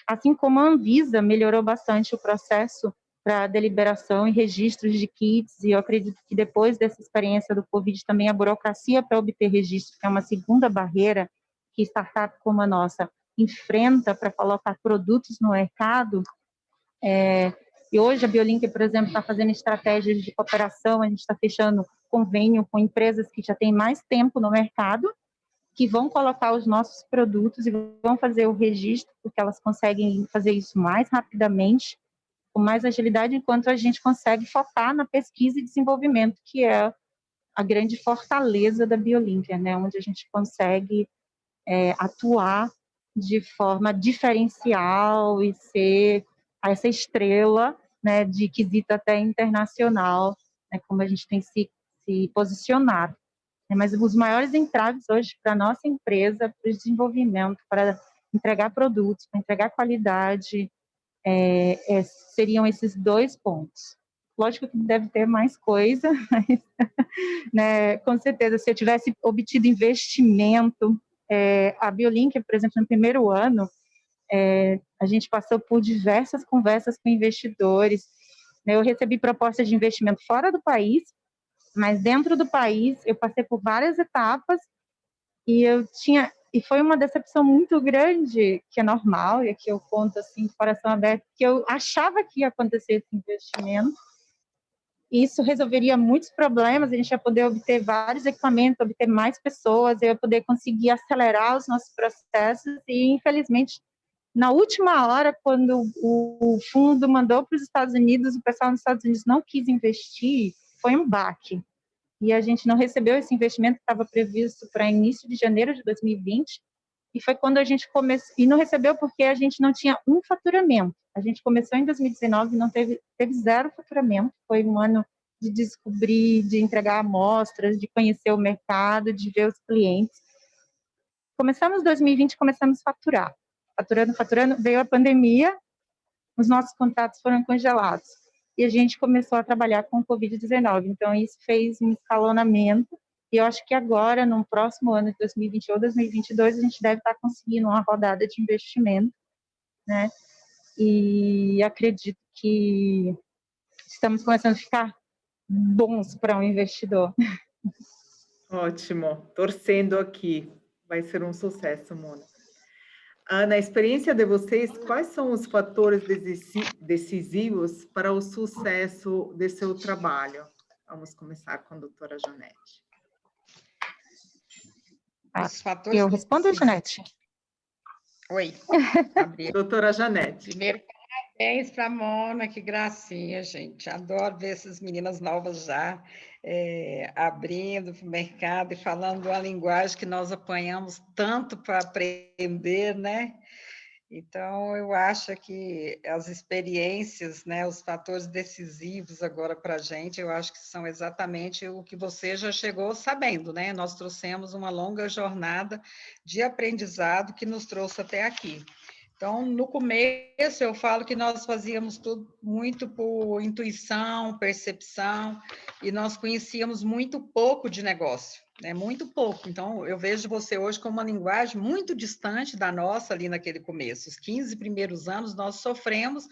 Assim como a Anvisa melhorou bastante o processo para deliberação e registros de kits, e eu acredito que depois dessa experiência do Covid também a burocracia para obter registro, que é uma segunda barreira que startup como a nossa enfrenta para colocar produtos no mercado. E hoje a BioLink, por exemplo, está fazendo estratégias de cooperação, a gente está fechando convênio com empresas que já têm mais tempo no mercado, que vão colocar os nossos produtos e vão fazer o registro, porque elas conseguem fazer isso mais rapidamente, com mais agilidade, enquanto a gente consegue focar na pesquisa e desenvolvimento, que é a grande fortaleza da BioLink, né? Onde a gente consegue atuar de forma diferencial e ser essa estrela, né, de quesito até internacional, né, como a gente tem se posicionado. Mas os maiores entraves hoje para a nossa empresa, para o desenvolvimento, para entregar produtos, para entregar qualidade, seriam esses 2 pontos. Lógico que deve ter mais coisa, mas, né, com certeza, se eu tivesse obtido investimento, a BioLink, por exemplo, no primeiro ano, a gente passou por diversas conversas com investidores, né, eu recebi propostas de investimento fora do país, mas dentro do país eu passei por várias etapas e foi uma decepção muito grande, que é normal, e aqui eu conto assim, de coração aberto, que eu achava que ia acontecer esse investimento. Isso resolveria muitos problemas, a gente ia poder obter vários equipamentos, obter mais pessoas, eu ia poder conseguir acelerar os nossos processos e, infelizmente, na última hora, quando o fundo mandou para os Estados Unidos, o pessoal nos Estados Unidos não quis investir, foi um baque. E a gente não recebeu esse investimento que estava previsto para início de janeiro de 2020, e foi quando a gente começou, e não recebeu porque a gente não tinha um faturamento. A gente começou em 2019 e não teve 0 faturamento, foi um ano de descobrir, de entregar amostras, de conhecer o mercado, de ver os clientes. Começamos 2020, começamos a faturar. Faturando, veio a pandemia, os nossos contratos foram congelados. E a gente começou a trabalhar com o Covid-19. Então, isso fez um escalonamento. E eu acho que agora, no próximo ano de 2021 ou 2022, a gente deve estar conseguindo uma rodada de investimento, né? E acredito que estamos começando a ficar bons para um investidor. Ótimo. Torcendo aqui. Vai ser um sucesso, Mona. Na experiência de vocês, quais são os fatores decisivos para o sucesso de seu trabalho? Vamos começar com a doutora Janete. Eu respondo, Janete? Oi, doutora Janete. Primeiro, parabéns para a Mona, que gracinha, gente. Adoro ver essas meninas novas já abrindo para o mercado e falando uma linguagem que nós apanhamos tanto para aprender, né? Então, eu acho que as experiências, né, os fatores decisivos agora para a gente, eu acho que são exatamente o que você já chegou sabendo, né? Nós trouxemos uma longa jornada de aprendizado que nos trouxe até aqui. Então, no começo, eu falo que nós fazíamos tudo muito por intuição, percepção, e nós conhecíamos muito pouco de negócio, né? Muito pouco. Então, eu vejo você hoje com uma linguagem muito distante da nossa ali naquele começo. Os 15 primeiros anos, nós sofremos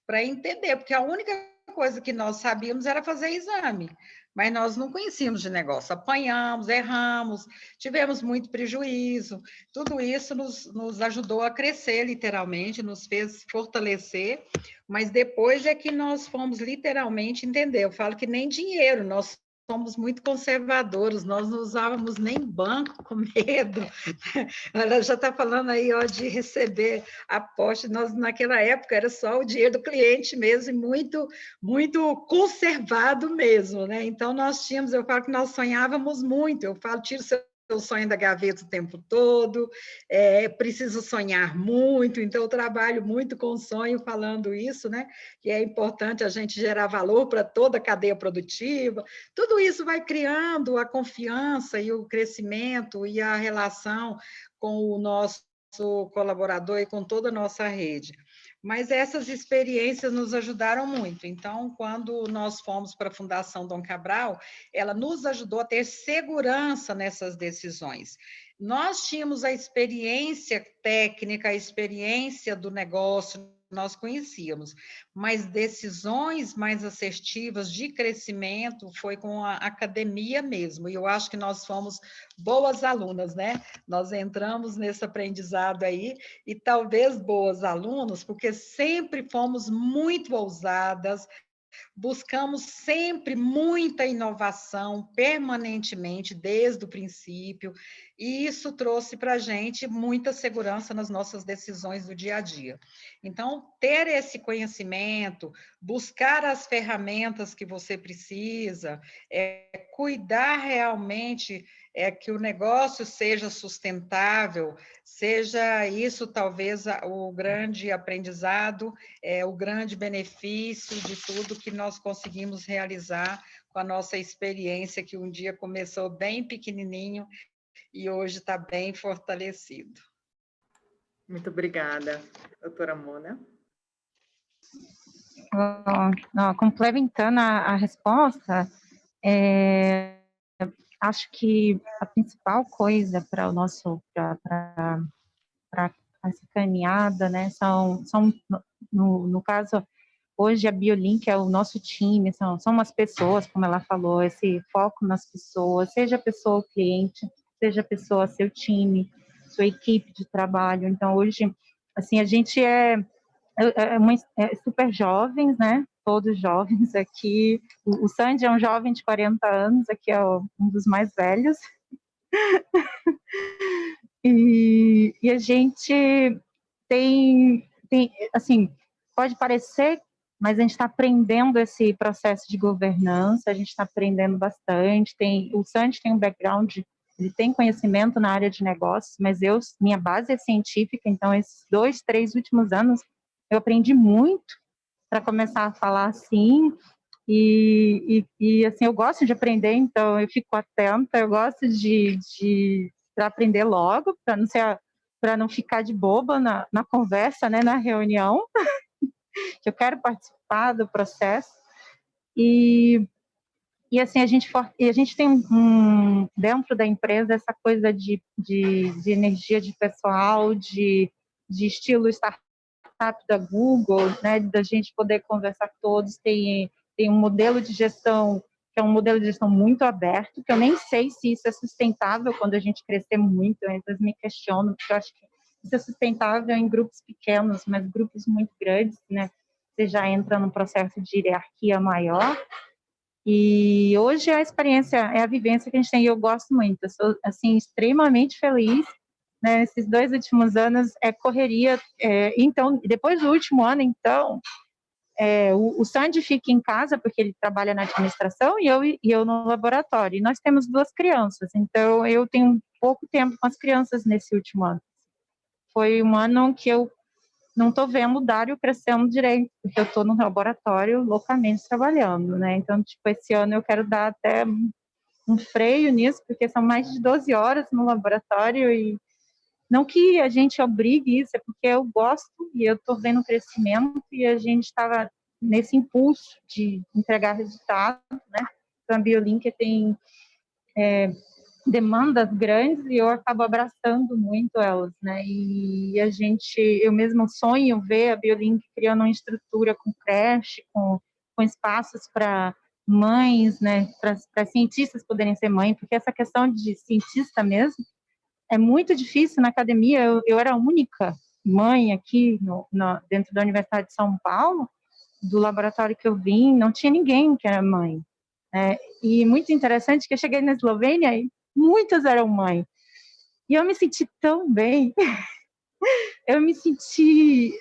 para entender, porque a única coisa que nós sabíamos era fazer exame, mas nós não conhecíamos de negócio. Apanhamos, erramos, tivemos muito prejuízo. Tudo isso nos ajudou a crescer, literalmente, nos fez fortalecer, mas depois é que nós fomos literalmente entender. Eu falo que nem dinheiro, nós somos muito conservadores, nós não usávamos nem banco com medo. Ela já está falando aí, ó, de receber aposta. Nós, naquela época, era só o dinheiro do cliente mesmo, e muito, muito conservado mesmo, né? Então, nós tínhamos, eu falo que nós sonhávamos muito, eu falo, tira o seu sonho da gaveta o tempo todo, preciso sonhar muito, então eu trabalho muito com sonho falando isso, né? Que é importante a gente gerar valor para toda a cadeia produtiva, tudo isso vai criando a confiança e o crescimento e a relação com o nosso colaborador e com toda a nossa rede. Mas essas experiências nos ajudaram muito. Então, quando nós fomos para a Fundação Dom Cabral, ela nos ajudou a ter segurança nessas decisões. Nós tínhamos a experiência técnica, a experiência do negócio, nós conhecíamos, mas decisões mais assertivas de crescimento foi com a academia mesmo, e eu acho que nós fomos boas alunas, né? Nós entramos nesse aprendizado aí, e talvez boas alunas, porque sempre fomos muito ousadas, buscamos sempre muita inovação, permanentemente, desde o princípio, e isso trouxe para a gente muita segurança nas nossas decisões do dia a dia. Então, ter esse conhecimento, buscar as ferramentas que você precisa, cuidar realmente que o negócio seja sustentável, seja isso talvez o grande aprendizado, o grande benefício de tudo que nós conseguimos realizar com a nossa experiência, que um dia começou bem pequenininho e hoje está bem fortalecido. Muito obrigada, doutora Mona. Complementando a resposta, acho que a principal coisa para o nosso, para essa caminhada, né, são no caso, hoje a BioLink é o nosso time, são umas pessoas, como ela falou, esse foco nas pessoas, seja a pessoa o cliente, seja a pessoa seu time, sua equipe de trabalho. Então, hoje, assim, a gente é super jovens, né? Todos jovens aqui. O Sandy é um jovem de 40 anos, aqui é um dos mais velhos. E a gente tem, assim, pode parecer, mas a gente está aprendendo esse processo de governança, a gente está aprendendo bastante. O Sandy tem um background, ele tem conhecimento na área de negócios, mas minha base é científica, então esses 2, 3 últimos anos eu aprendi muito para começar a falar assim, e assim, eu gosto de aprender, então eu fico atenta, eu gosto para aprender logo, para não ficar de boba na conversa, né, na reunião, que eu quero participar do processo. E assim, a gente tem dentro da empresa essa coisa de energia de pessoal, de estilo startup da Google, né, da gente poder conversar com todos. Tem um modelo de gestão, que é um modelo de gestão muito aberto, que eu nem sei se isso é sustentável quando a gente crescer muito, eu às vezes me questiono, porque eu acho que isso é sustentável em grupos pequenos, mas grupos muito grandes, né, você já entra num processo de hierarquia maior. E hoje a experiência, a vivência que a gente tem, e eu gosto muito, eu sou, assim, extremamente feliz, né, esses 2 últimos anos correria, então, depois do último ano, então, o Sandy fica em casa, porque ele trabalha na administração, e eu no laboratório, e nós temos 2 crianças, então eu tenho pouco tempo com as crianças nesse último ano. Foi um ano que eu não estou vendo o Dário crescendo direito, porque eu estou no laboratório loucamente trabalhando, né, então, tipo, esse ano eu quero dar até um freio nisso, porque são mais de 12 horas no laboratório, Não que a gente obrigue isso, é porque eu gosto e eu estou vendo crescimento e a gente estava nesse impulso de entregar resultado, né? Então, a BioLink tem demandas grandes e eu acabo abraçando muito elas, né? E eu mesmo sonho ver a BioLink criando uma estrutura com creche, com espaços para mães, né? Para cientistas poderem ser mãe, porque essa questão de cientista mesmo é muito difícil na academia. Eu era a única mãe aqui dentro da Universidade de São Paulo, do laboratório que eu vim, não tinha ninguém que era mãe. E muito interessante que eu cheguei na Eslovênia e muitas eram mães. E eu me senti tão bem. Eu me senti...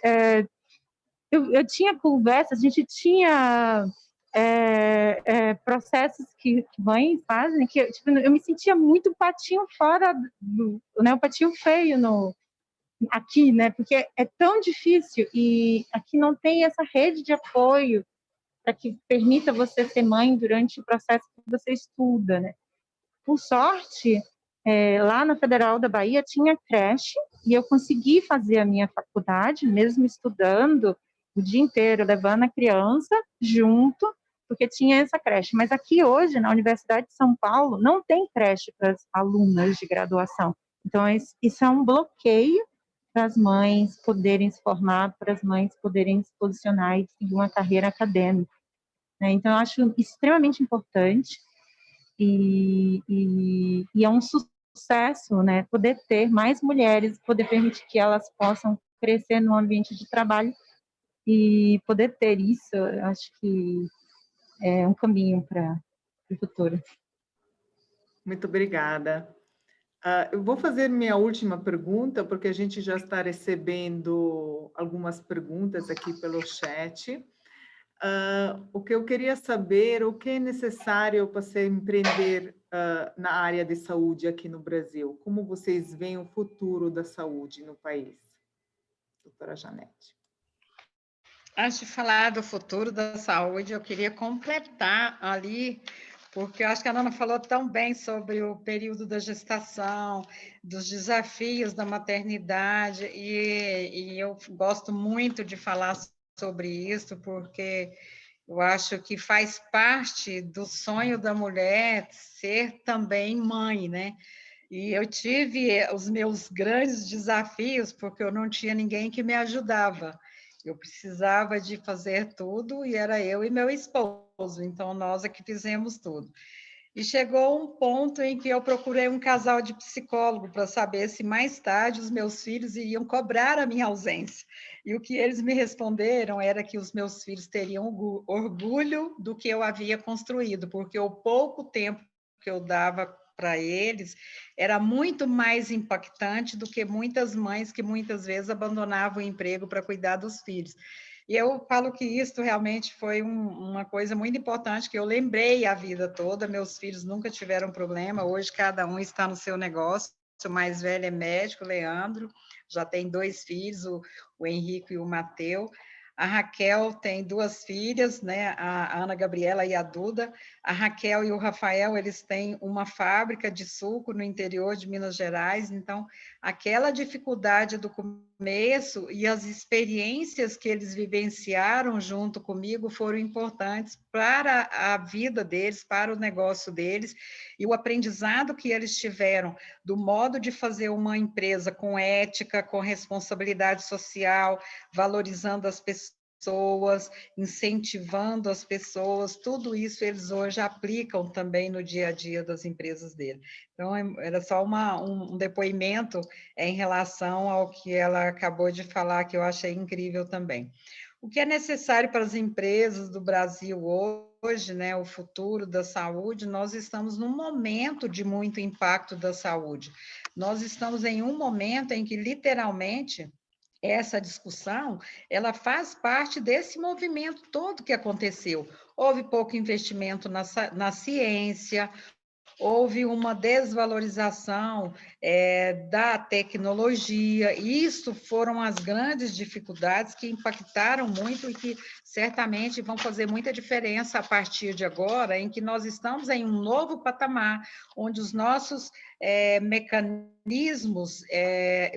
eu tinha conversas, a gente tinha processos que mães fazem, que tipo, eu me sentia muito patinho fora, né, um patinho feio aqui, né, porque é tão difícil e aqui não tem essa rede de apoio para que permita você ser mãe durante o processo que você estuda, né. Por sorte, lá na Federal da Bahia tinha creche e eu consegui fazer a minha faculdade, mesmo estudando o dia inteiro, levando a criança junto, porque tinha essa creche. Mas aqui hoje, na Universidade de São Paulo, não tem creche para as alunas de graduação. Então, isso é um bloqueio para as mães poderem se formar, para as mães poderem se posicionar e seguir uma carreira acadêmica, né? Então, eu acho extremamente importante e é um sucesso, né? Poder ter mais mulheres, poder permitir que elas possam crescer no ambiente de trabalho e poder ter isso, eu acho que é um caminho para o futuro. Muito obrigada. Eu vou fazer minha última pergunta, porque a gente já está recebendo algumas perguntas aqui pelo chat. O que eu queria saber, o que é necessário para se empreender na área de saúde aqui no Brasil? Como vocês veem o futuro da saúde no país? Doutora Janete. Antes de falar do futuro da saúde, eu queria completar ali, porque eu acho que a Nana falou tão bem sobre o período da gestação, dos desafios da maternidade, e eu gosto muito de falar sobre isso, porque eu acho que faz parte do sonho da mulher ser também mãe, né? E eu tive os meus grandes desafios, porque eu não tinha ninguém que me ajudava. Eu precisava de fazer tudo e era eu e meu esposo, então nós é que fizemos tudo. E chegou um ponto em que eu procurei um casal de psicólogo para saber se mais tarde os meus filhos iriam cobrar a minha ausência. E o que eles me responderam era que os meus filhos teriam orgulho do que eu havia construído, porque o pouco tempo que eu dava para eles era muito mais impactante do que muitas mães que muitas vezes abandonavam o emprego para cuidar dos filhos. E eu falo que isso realmente foi uma coisa muito importante, que eu lembrei a vida toda. Meus filhos nunca tiveram problema, hoje cada um está no seu negócio. O mais velho é médico, Leandro, já tem 2 filhos, o Henrique e o Mateu. A Raquel tem 2 filhas, né? A Ana Gabriela e a Duda. A Raquel e o Rafael, eles têm uma fábrica de suco no interior de Minas Gerais. Então, aquela dificuldade do começo e as experiências que eles vivenciaram junto comigo foram importantes para a vida deles, para o negócio deles, e o aprendizado que eles tiveram do modo de fazer uma empresa com ética, com responsabilidade social, valorizando as pessoas, incentivando as pessoas, tudo isso eles hoje aplicam também no dia a dia das empresas dele. Então, era só um depoimento em relação ao que ela acabou de falar, que eu achei incrível também. O que é necessário para as empresas do Brasil hoje, né, o futuro da saúde, nós estamos num momento de muito impacto da saúde. Nós estamos em um momento em que, literalmente, essa discussão, ela faz parte desse movimento todo que aconteceu. Houve pouco investimento na ciência, houve uma desvalorização da tecnologia, e isso foram as grandes dificuldades que impactaram muito e que certamente vão fazer muita diferença a partir de agora, em que nós estamos em um novo patamar, onde os nossos mecanismos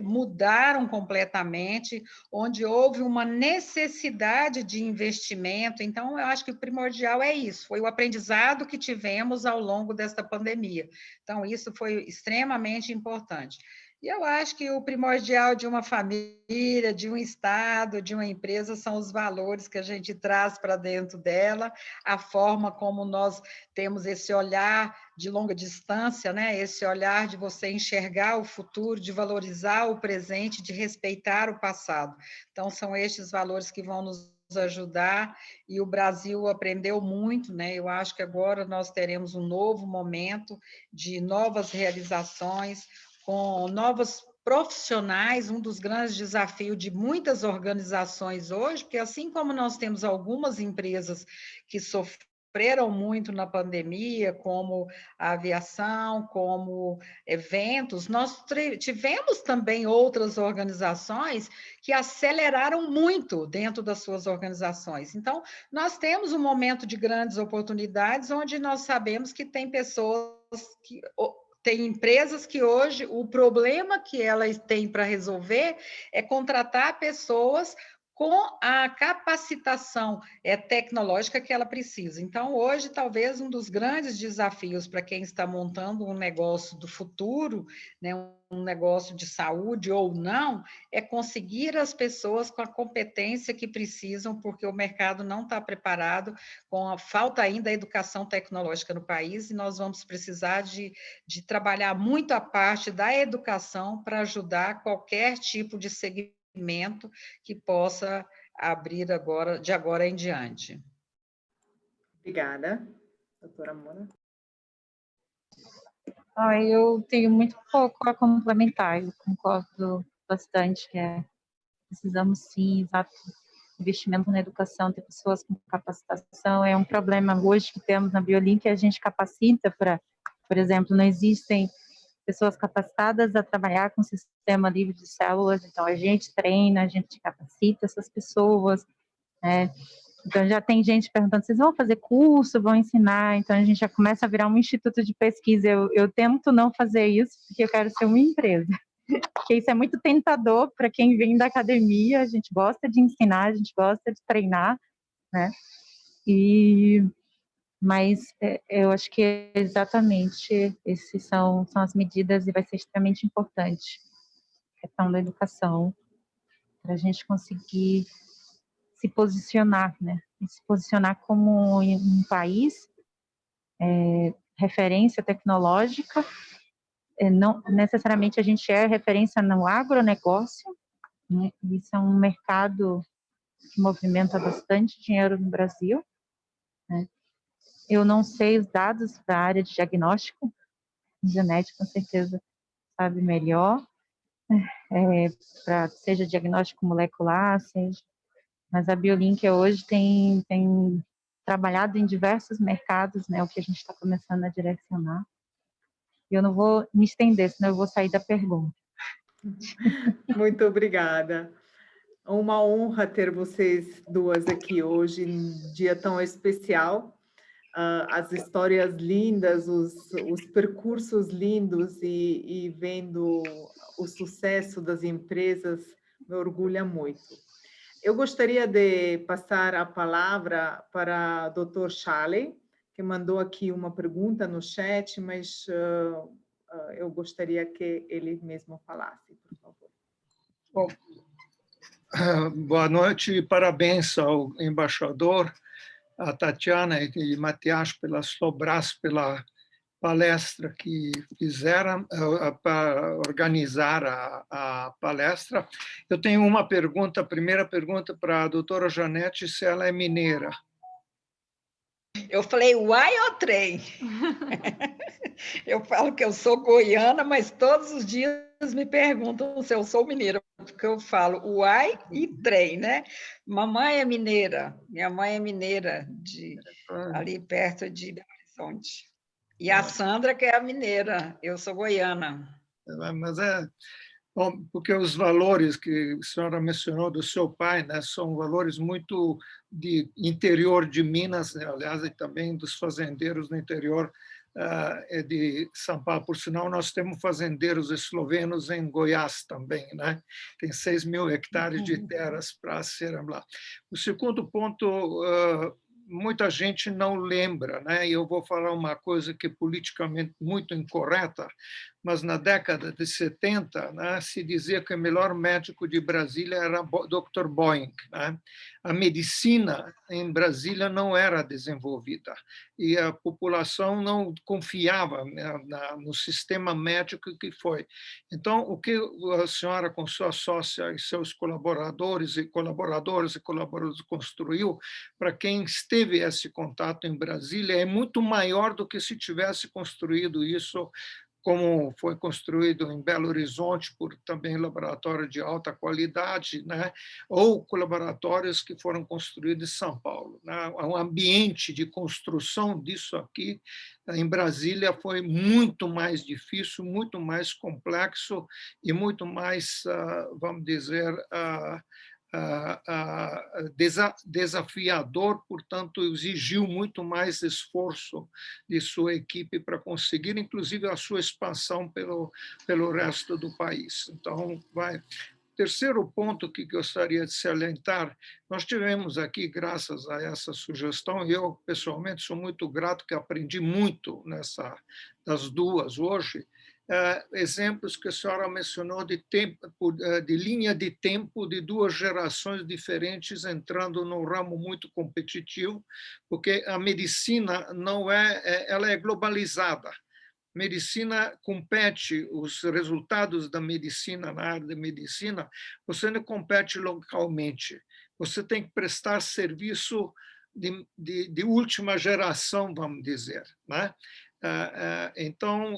mudaram completamente, onde houve uma necessidade de investimento. Então, eu acho que o primordial é isso, foi o aprendizado que tivemos ao longo desta pandemia. Então, isso foi extremamente importante. E eu acho que o primordial de uma família, de um estado, de uma empresa, são os valores que a gente traz para dentro dela, a forma como nós temos esse olhar de longa distância, né? Esse olhar de você enxergar o futuro, de valorizar o presente, de respeitar o passado. Então, são estes valores que vão nos ajudar, e o Brasil aprendeu muito, né? Eu acho que agora nós teremos um novo momento de novas realizações, com novos profissionais, um dos grandes desafios de muitas organizações hoje, porque assim como nós temos algumas empresas que sofreram muito na pandemia, como a aviação, como eventos, nós tivemos também outras organizações que aceleraram muito dentro das suas organizações. Então, nós temos um momento de grandes oportunidades, onde nós sabemos que tem pessoas que... Tem empresas que hoje o problema que elas têm para resolver é contratar pessoas com a capacitação tecnológica que ela precisa. Então, hoje, talvez um dos grandes desafios para quem está montando um negócio do futuro, né, um negócio de saúde ou não, é conseguir as pessoas com a competência que precisam, porque o mercado não está preparado, com a falta ainda da educação tecnológica no país, e nós vamos precisar de trabalhar muito a parte da educação para ajudar qualquer tipo de segmento que possa abrir agora, de agora em diante. Obrigada. Doutora Mona. Eu tenho muito pouco a complementar, eu concordo bastante que precisamos sim, exato, investimento na educação, ter pessoas com capacitação, é um problema hoje que temos na Biolin, que a gente capacita para, por exemplo, não existem pessoas capacitadas a trabalhar com sistema livre de células, então a gente treina, a gente capacita essas pessoas, né? Então já tem gente perguntando, vocês vão fazer curso, vão ensinar? Então a gente já começa a virar um instituto de pesquisa. Eu tento não fazer isso, porque eu quero ser uma empresa. Porque isso é muito tentador para quem vem da academia, a gente gosta de ensinar, a gente gosta de treinar, né? Mas eu acho que exatamente esses são as medidas, e vai ser extremamente importante a questão da educação, para a gente conseguir se posicionar, né? E se posicionar como um país referência tecnológica. Não necessariamente a gente é referência no agronegócio, né? Isso é um mercado que movimenta bastante dinheiro no Brasil, né? Eu não sei os dados da área de diagnóstico, genética com certeza sabe melhor, seja diagnóstico molecular, mas a Biolink hoje tem trabalhado em diversos mercados, né, o que a gente está começando a direcionar. Eu não vou me estender, senão eu vou sair da pergunta. Muito obrigada. Uma honra ter vocês duas aqui hoje, num dia tão especial. As histórias lindas, os percursos lindos e vendo o sucesso das empresas me orgulha muito. Eu gostaria de passar a palavra para o Dr. Shalley, que mandou aqui uma pergunta no chat, mas eu gostaria que ele mesmo falasse, por favor. Bom, boa noite e parabéns ao embaixador, a Tatiana e Matias Sobras pela palestra que fizeram para organizar a palestra. Eu tenho uma pergunta, a primeira pergunta para a doutora Janete, se ela é mineira. Eu falei, uai ou trem? Eu falo que eu sou goiana, mas todos os dias me perguntam se eu sou mineira, porque eu falo uai e trem, né? Mamãe é mineira, minha mãe é mineira, ali perto de Belo Horizonte. E a Sandra, que é a mineira, eu sou goiana. Mas bom, porque os valores que a senhora mencionou do seu pai, né, são valores muito de interior de Minas, né, aliás, e também dos fazendeiros no interior de São Paulo. Por sinal, nós temos fazendeiros eslovenos em Goiás também, né? Tem 6 mil hectares de terras para serem lá. O segundo ponto, muita gente não lembra, né? E eu vou falar uma coisa que é politicamente muito incorreta, mas na década de 70, né, se dizia que o melhor médico de Brasília era o Dr. Boeing, né? A medicina em Brasília não era desenvolvida e a população não confiava no sistema médico que foi. Então, o que a senhora, com sua sócia e seus colaboradores construiu, para quem teve esse contato em Brasília, é muito maior do que se tivesse construído isso como foi construído em Belo Horizonte por também laboratório de alta qualidade, né? Ou laboratórios que foram construídos em São Paulo, né? O ambiente de construção disso aqui em Brasília foi muito mais difícil, muito mais complexo e muito mais, vamos dizer, desafiador, portanto, exigiu muito mais esforço de sua equipe para conseguir, inclusive, a sua expansão pelo resto do país. Então, terceiro ponto que gostaria de salientar, nós tivemos aqui, graças a essa sugestão, e eu, pessoalmente, sou muito grato que aprendi muito das duas hoje, exemplos que a senhora mencionou de linha de tempo de duas gerações diferentes entrando num ramo muito competitivo, porque a medicina ela é globalizada. Medicina compete, os resultados da medicina, na área de medicina, você não compete localmente. Você tem que prestar serviço de última geração, vamos dizer, né? Então,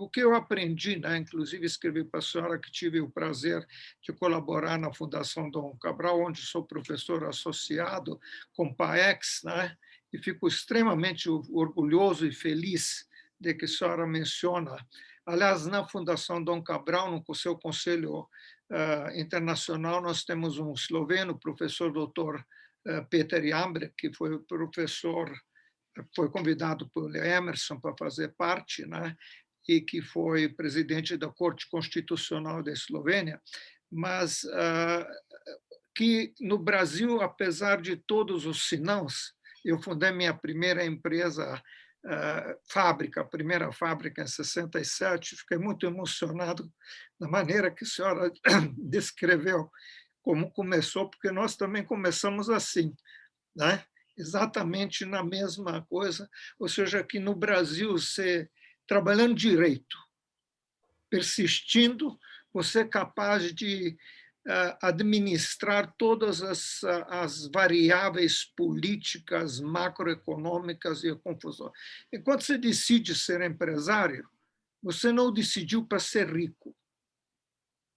o que eu aprendi, né, inclusive escrevi para a senhora que tive o prazer de colaborar na Fundação Dom Cabral, onde sou professor associado com PAEX, né, e fico extremamente orgulhoso e feliz de que a senhora menciona. Aliás, na Fundação Dom Cabral, no seu conselho internacional, nós temos um esloveno, professor doutor Peter Jambrek, que foi convidado por Emerson para fazer parte, né? E que foi presidente da Corte Constitucional da Eslovênia, mas que no Brasil, apesar de todos os sinãos, eu fundei minha primeira empresa, a primeira fábrica em 67, fiquei muito emocionado da maneira que a senhora descreveu como começou, porque nós também começamos assim, né? Exatamente na mesma coisa, ou seja, aqui no Brasil, você trabalhando direito, persistindo, você é capaz de administrar todas as variáveis políticas, macroeconômicas e a confusão. Enquanto você decide ser empresário, você não decidiu para ser rico.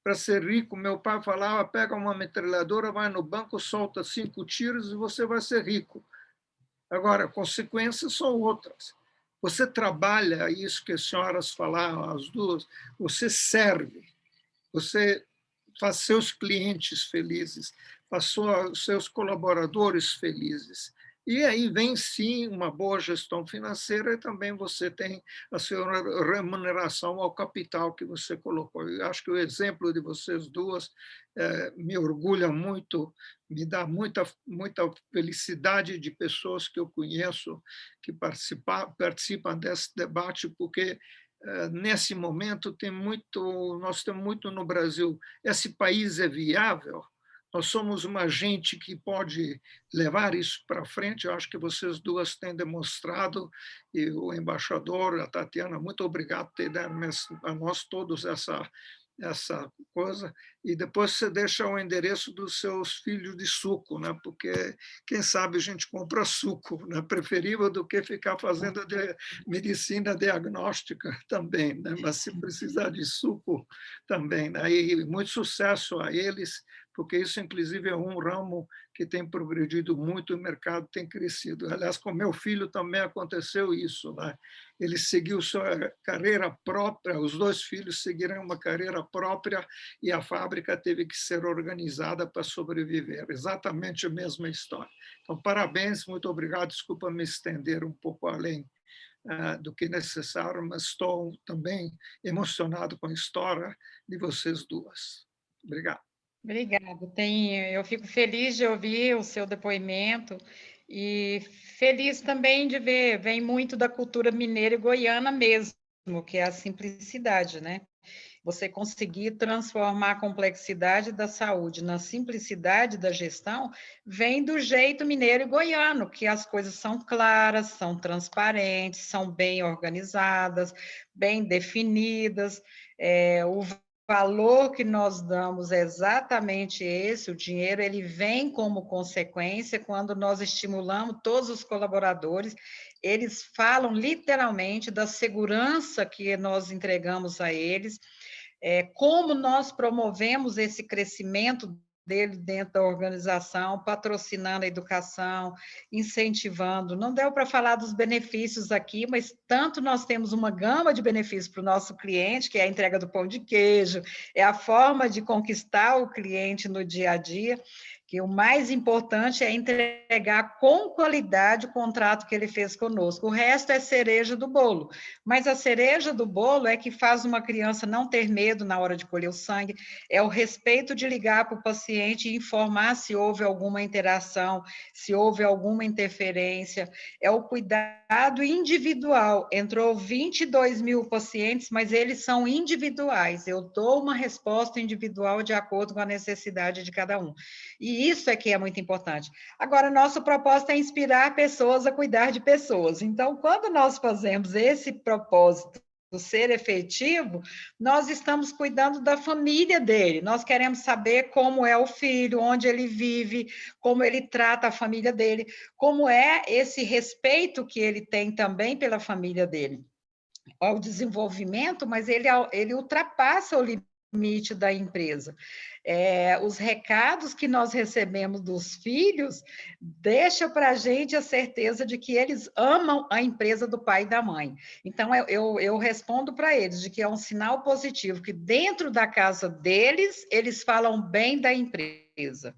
Para ser rico, meu pai falava, pega uma metralhadora, vai no banco, solta 5 tiros e você vai ser rico. Agora, consequências são outras. Você trabalha, isso que as senhoras falaram, as duas, você serve, você faz seus clientes felizes, faz seus colaboradores felizes. E aí vem, sim, uma boa gestão financeira e também você tem a sua remuneração ao capital que você colocou. Eu acho que o exemplo de vocês duas me orgulha muito, me dá muita felicidade de pessoas que eu conheço que participam desse debate, porque nesse momento nós temos muito no Brasil. Esse país é viável? Nós somos uma gente que pode levar isso para frente. Eu acho que vocês duas têm demonstrado, e o embaixador, a Tatiana, muito obrigado por ter dado a nós todos essa coisa, e depois você deixa o endereço dos seus filhos de suco, né? Porque, quem sabe, a gente compra suco, né? Preferível do que ficar fazendo medicina diagnóstica também, né? Mas se precisar de suco também, né? E muito sucesso a eles, porque isso, inclusive, é um ramo que tem progredido muito, o mercado tem crescido. Aliás, com meu filho também aconteceu isso, né? Ele seguiu sua carreira própria, os 2 filhos seguiram uma carreira própria e a fábrica teve que ser organizada para sobreviver. Exatamente a mesma história. Então, parabéns, muito obrigado. Desculpa me estender um pouco além do que necessário, mas estou também emocionado com a história de vocês duas. Obrigado. Obrigada. Eu fico feliz de ouvir o seu depoimento e feliz também de ver, vem muito da cultura mineira e goiana mesmo, que é a simplicidade, né? Você conseguir transformar a complexidade da saúde na simplicidade da gestão, vem do jeito mineiro e goiano, que as coisas são claras, são transparentes, são bem organizadas, bem definidas, o valor que nós damos é exatamente esse, o dinheiro ele vem como consequência quando nós estimulamos todos os colaboradores, eles falam literalmente da segurança que nós entregamos a eles, como nós promovemos esse crescimento dele dentro da organização, patrocinando a educação, incentivando. Não deu para falar dos benefícios aqui, mas tanto nós temos uma gama de benefícios para o nosso cliente, que é a entrega do pão de queijo, é a forma de conquistar o cliente no dia a dia, que o mais importante é entregar com qualidade o contrato que ele fez conosco. O resto é cereja do bolo. Mas a cereja do bolo é que faz uma criança não ter medo na hora de colher o sangue, é o respeito de ligar para o paciente e informar se houve alguma interação, se houve alguma interferência, é o cuidado individual. Entrou 22 mil pacientes, mas eles são individuais. Eu dou uma resposta individual de acordo com a necessidade de cada um. E isso é que é muito importante. Agora, nosso propósito é inspirar pessoas a cuidar de pessoas. Então, quando nós fazemos esse propósito ser efetivo, nós estamos cuidando da família dele. Nós queremos saber como é o filho, onde ele vive, como ele trata a família dele, como é esse respeito que ele tem também pela família dele. Ao desenvolvimento, mas ele ultrapassa o limite da empresa. Os recados que nós recebemos dos filhos deixam para a gente a certeza de que eles amam a empresa do pai e da mãe. Então, eu respondo para eles de que é um sinal positivo, que dentro da casa deles, eles falam bem da empresa.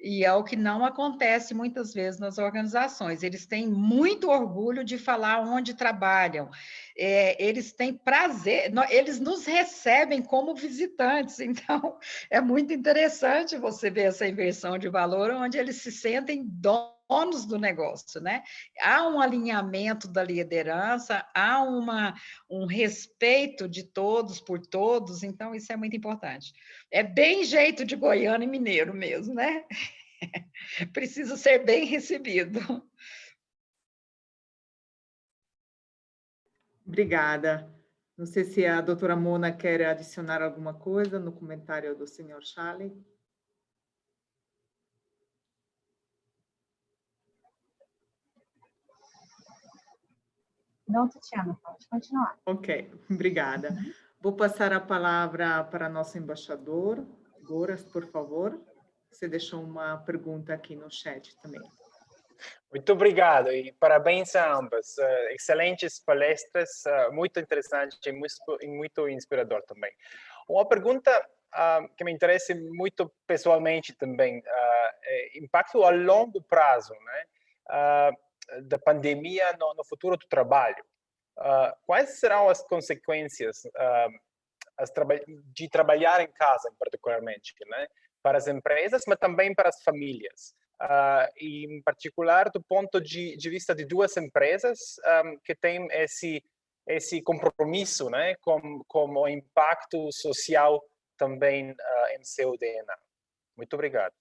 E é o que não acontece muitas vezes nas organizações. Eles têm muito orgulho de falar onde trabalham. Eles têm prazer, eles nos recebem como visitantes. Então, é muito interessante você ver essa inversão de valor, onde eles se sentem donos do negócio, né? Há um alinhamento da liderança, há um respeito de todos por todos, então isso é muito importante. É bem jeito de goiano e mineiro mesmo, né? Precisa ser bem recebido. Obrigada. Não sei se a doutora Mona quer adicionar alguma coisa no comentário do senhor Charlie. Não, Tatiana, pode continuar. Ok, obrigada. Vou passar a palavra para nosso embaixador. Goras, por favor. Você deixou uma pergunta aqui no chat também. Muito obrigado e parabéns a ambas. Excelentes palestras, muito interessante e muito inspirador também. Uma pergunta que me interessa muito pessoalmente também, impacto a longo prazo, né, da pandemia no futuro do trabalho. Quais serão as consequências de trabalhar em casa, particularmente, né, para as empresas, mas também para as famílias? E, em particular, do ponto de vista de duas empresas que têm esse compromisso, né, com o impacto social também em seu DNA. Muito obrigado.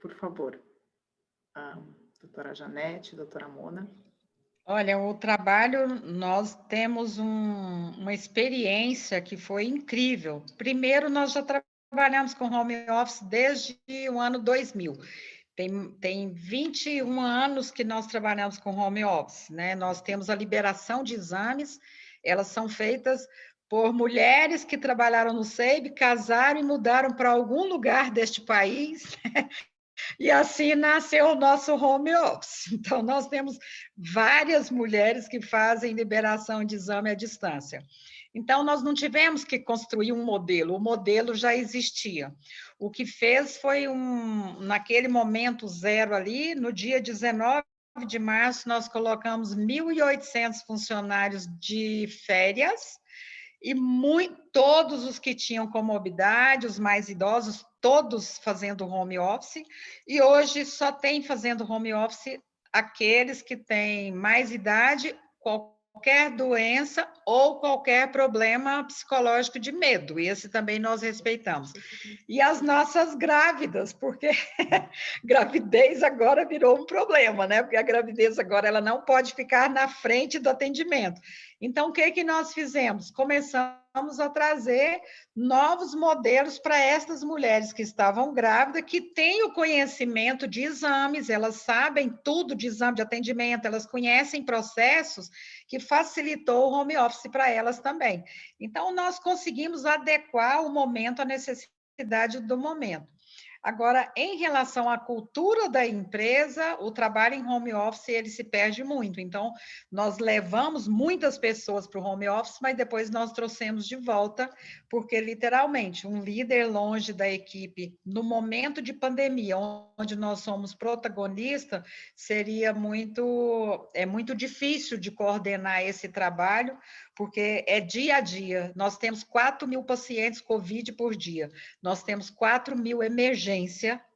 Por favor. Doutora Janete, doutora Mona. Olha, o trabalho, nós temos uma experiência que foi incrível. Primeiro, nós já trabalhamos com home office desde o ano 2000. Tem 21 anos que nós trabalhamos com home office, né? Nós temos a liberação de exames, elas são feitas por mulheres que trabalharam no SEIB, casaram e mudaram para algum lugar deste país, e assim nasceu o nosso home office. Então, nós temos várias mulheres que fazem liberação de exame à distância. Então, nós não tivemos que construir um modelo, o modelo já existia. O que fez foi naquele momento zero ali, no dia 19 de março, nós colocamos 1.800 funcionários de férias, e todos os que tinham comorbidade, os mais idosos, todos fazendo home office, e hoje só tem fazendo home office aqueles que têm mais idade, qualquer doença ou qualquer problema psicológico de medo, e esse também nós respeitamos. E as nossas grávidas, porque gravidez agora virou um problema, né? Porque a gravidez agora ela não pode ficar na frente do atendimento. Então, o que nós fizemos? Começamos a trazer novos modelos para essas mulheres que estavam grávidas, que têm o conhecimento de exames, elas sabem tudo de exame de atendimento, elas conhecem processos que facilitou o home office para elas também. Então, nós conseguimos adequar o momento à necessidade do momento. Agora, em relação à cultura da empresa, o trabalho em home office, ele se perde muito. Então, nós levamos muitas pessoas para o home office, mas depois nós trouxemos de volta, porque, literalmente, um líder longe da equipe, no momento de pandemia, onde nós somos protagonistas, seria muito difícil de coordenar esse trabalho, porque é dia a dia. Nós temos 4.000 pacientes COVID por dia, nós temos 4.000 emergência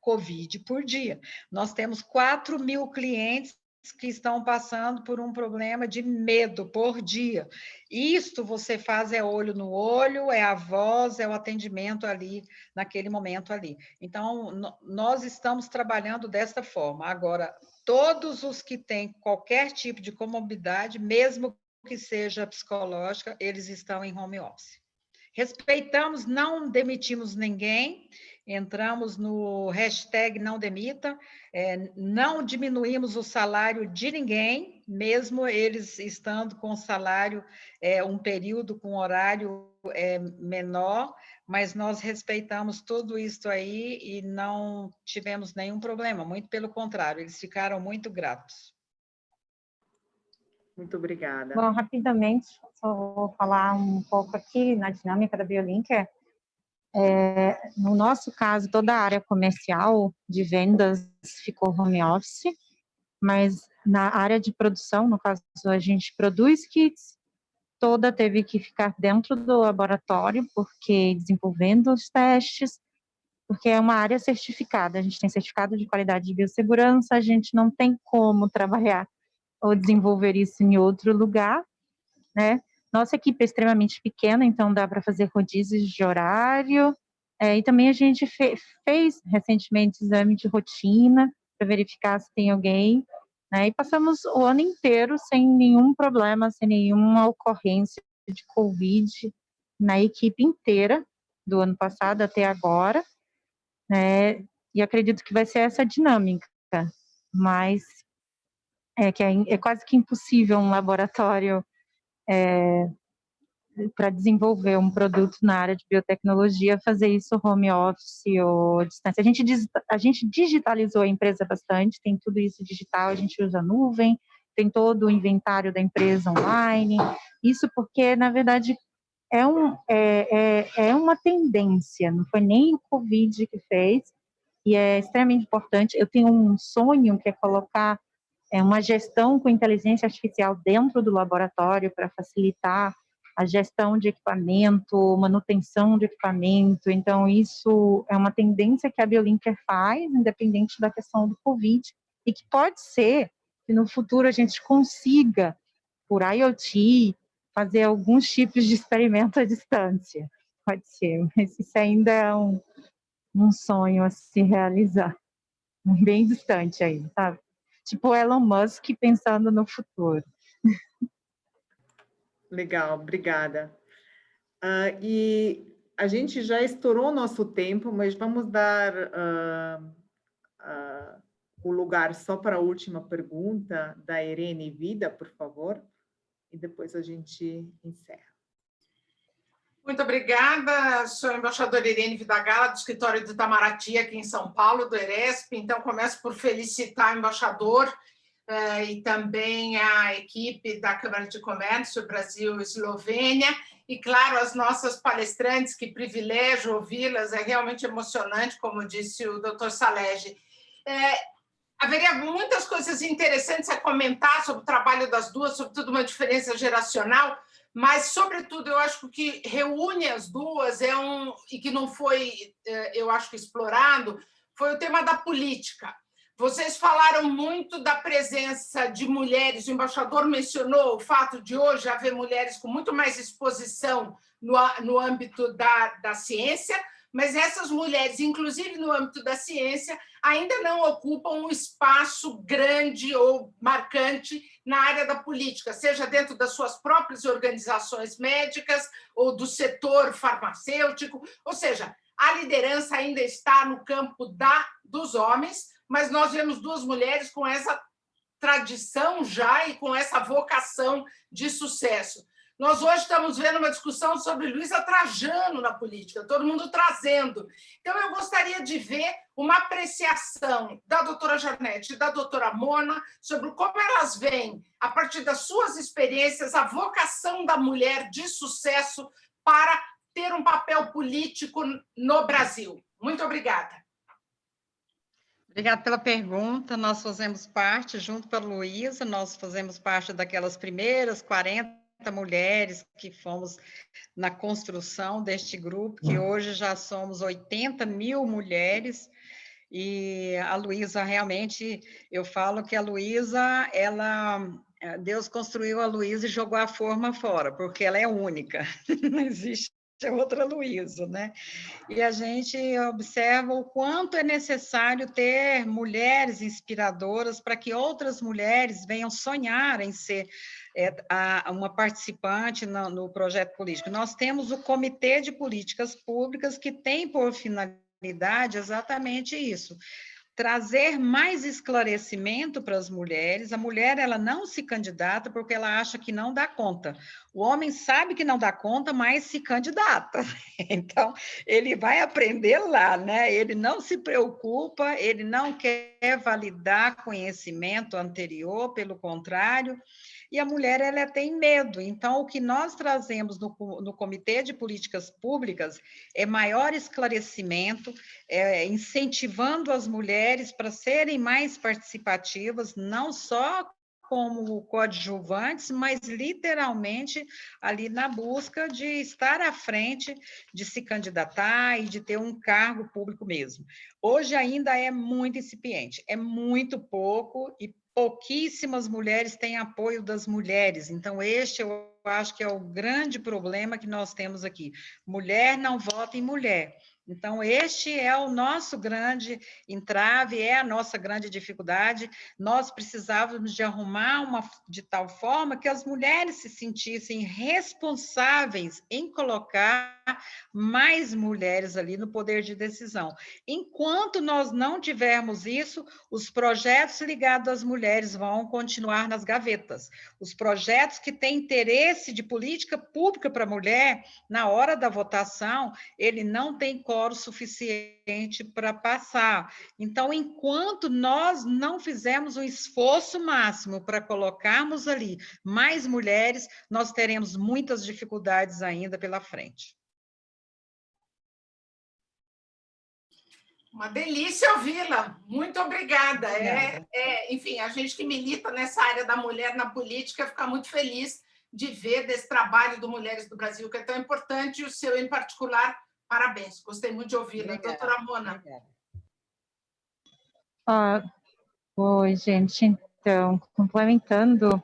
COVID por dia, nós temos 4.000 clientes que estão passando por um problema de medo por dia. Isto você faz olho no olho, é a voz, é o atendimento ali, naquele momento ali. Então, nós estamos trabalhando desta forma. Agora, todos os que têm qualquer tipo de comorbidade, mesmo que seja psicológica, eles estão em home office. Respeitamos, não demitimos ninguém, entramos no hashtag não demita, não diminuímos o salário de ninguém, mesmo eles estando com salário, um período com horário menor, mas nós respeitamos tudo isso aí e não tivemos nenhum problema, muito pelo contrário, eles ficaram muito gratos. Muito obrigada. Bom, rapidamente, só vou falar um pouco aqui na dinâmica da BioLinker. No nosso caso, toda a área comercial de vendas ficou home office, mas na área de produção, no caso, a gente produz kits, toda teve que ficar dentro do laboratório, porque desenvolvendo os testes, porque é uma área certificada, a gente tem certificado de qualidade de biossegurança, a gente não tem como trabalhar ou desenvolver isso em outro lugar, né? Nossa equipe é extremamente pequena, então dá para fazer rodízios de horário, e também a gente fez recentemente exame de rotina para verificar se tem alguém, né? E passamos o ano inteiro sem nenhum problema, sem nenhuma ocorrência de Covid na equipe inteira, do ano passado até agora, né? E acredito que vai ser essa dinâmica, mas é quase que impossível um laboratório para desenvolver um produto na área de biotecnologia, fazer isso home office ou distância. A gente digitalizou a empresa bastante, tem tudo isso digital, a gente usa nuvem, tem todo o inventário da empresa online, isso porque, na verdade, é uma tendência, não foi nem o Covid que fez, e é extremamente importante. Eu tenho um sonho que é colocar uma gestão com inteligência artificial dentro do laboratório para facilitar a gestão de equipamento, manutenção de equipamento. Então, isso é uma tendência que a BioLinker faz, independente da questão do Covid, e que pode ser que no futuro a gente consiga, por IoT, fazer alguns tipos de experimento à distância. Pode ser, mas isso ainda é um sonho a se realizar, bem distante aí, sabe? Tipo Elon Musk pensando no futuro. Legal, obrigada. E a gente já estourou o nosso tempo, mas vamos dar o lugar só para a última pergunta da Irene Vida, por favor, e depois a gente encerra. Muito obrigada, sou a embaixadora Irene Vidagala, do escritório do Itamaraty, aqui em São Paulo, do ERESP. Então, começo por felicitar o embaixador e também a equipe da Câmara de Comércio Brasil-Eslovênia, e, claro, as nossas palestrantes, que privilégio ouvi-las, é realmente emocionante, como disse o Dr. Salege. Haveria muitas coisas interessantes a comentar sobre o trabalho das duas, sobretudo uma diferença geracional, mas, sobretudo, eu acho que o que reúne as duas e que não foi, eu acho que, explorado, foi o tema da política. Vocês falaram muito da presença de mulheres, o embaixador mencionou o fato de hoje haver mulheres com muito mais exposição no âmbito da ciência, mas essas mulheres, inclusive no âmbito da ciência, ainda não ocupam um espaço grande ou marcante na área da política, seja dentro das suas próprias organizações médicas ou do setor farmacêutico, ou seja, a liderança ainda está no campo dos homens, mas nós vemos duas mulheres com essa tradição já e com essa vocação de sucesso. Nós hoje estamos vendo uma discussão sobre Luísa Trajano na política, todo mundo trazendo. Então, eu gostaria de ver uma apreciação da doutora Janete e da doutora Mona sobre como elas veem, a partir das suas experiências, a vocação da mulher de sucesso para ter um papel político no Brasil. Muito obrigada. Obrigada pela pergunta. Nós fazemos parte, junto com a Luísa, nós fazemos parte daquelas primeiras 40 mulheres que fomos na construção deste grupo, que hoje já somos 80 mil mulheres, e a Luísa realmente, eu falo que a Luísa, Deus construiu a Luísa e jogou a forma fora, porque ela é única, não existe outra Luísa, né? E a gente observa o quanto é necessário ter mulheres inspiradoras para que outras mulheres venham sonhar em ser uma participante no projeto político. Nós temos o Comitê de Políticas Públicas, que tem por finalidade exatamente isso, trazer mais esclarecimento para as mulheres. A mulher, ela não se candidata porque ela acha que não dá conta. O homem sabe que não dá conta, mas se candidata. Então, ele vai aprender lá, né? Ele não se preocupa, ele não quer validar conhecimento anterior, pelo contrário. E a mulher, ela tem medo. Então, o que nós trazemos no Comitê de Políticas Públicas é maior esclarecimento, incentivando as mulheres para serem mais participativas, não só como coadjuvantes, mas literalmente ali na busca de estar à frente, de se candidatar e de ter um cargo público mesmo. Hoje ainda é muito incipiente, é muito pouco e pouquíssimas mulheres têm apoio das mulheres. Então, este eu acho que é o grande problema que nós temos aqui. Mulher não vota em mulher. Então, este é o nosso grande entrave, é a nossa grande dificuldade. Nós precisávamos de arrumar de tal forma que as mulheres se sentissem responsáveis em colocar mais mulheres ali no poder de decisão. Enquanto nós não tivermos isso, os projetos ligados às mulheres vão continuar nas gavetas. Os projetos que têm interesse de política pública para a mulher, na hora da votação, ele não tem quórum suficiente para passar. Então, enquanto nós não fizermos um esforço máximo para colocarmos ali mais mulheres, nós teremos muitas dificuldades ainda pela frente. Uma delícia ouvi-la. Muito obrigada. Enfim, a gente que milita nessa área da mulher na política fica muito feliz de ver desse trabalho do Mulheres do Brasil, que é tão importante, e o seu em particular. Parabéns. Gostei muito de ouvi-la. Doutora Mona. Oi, gente. Então, complementando,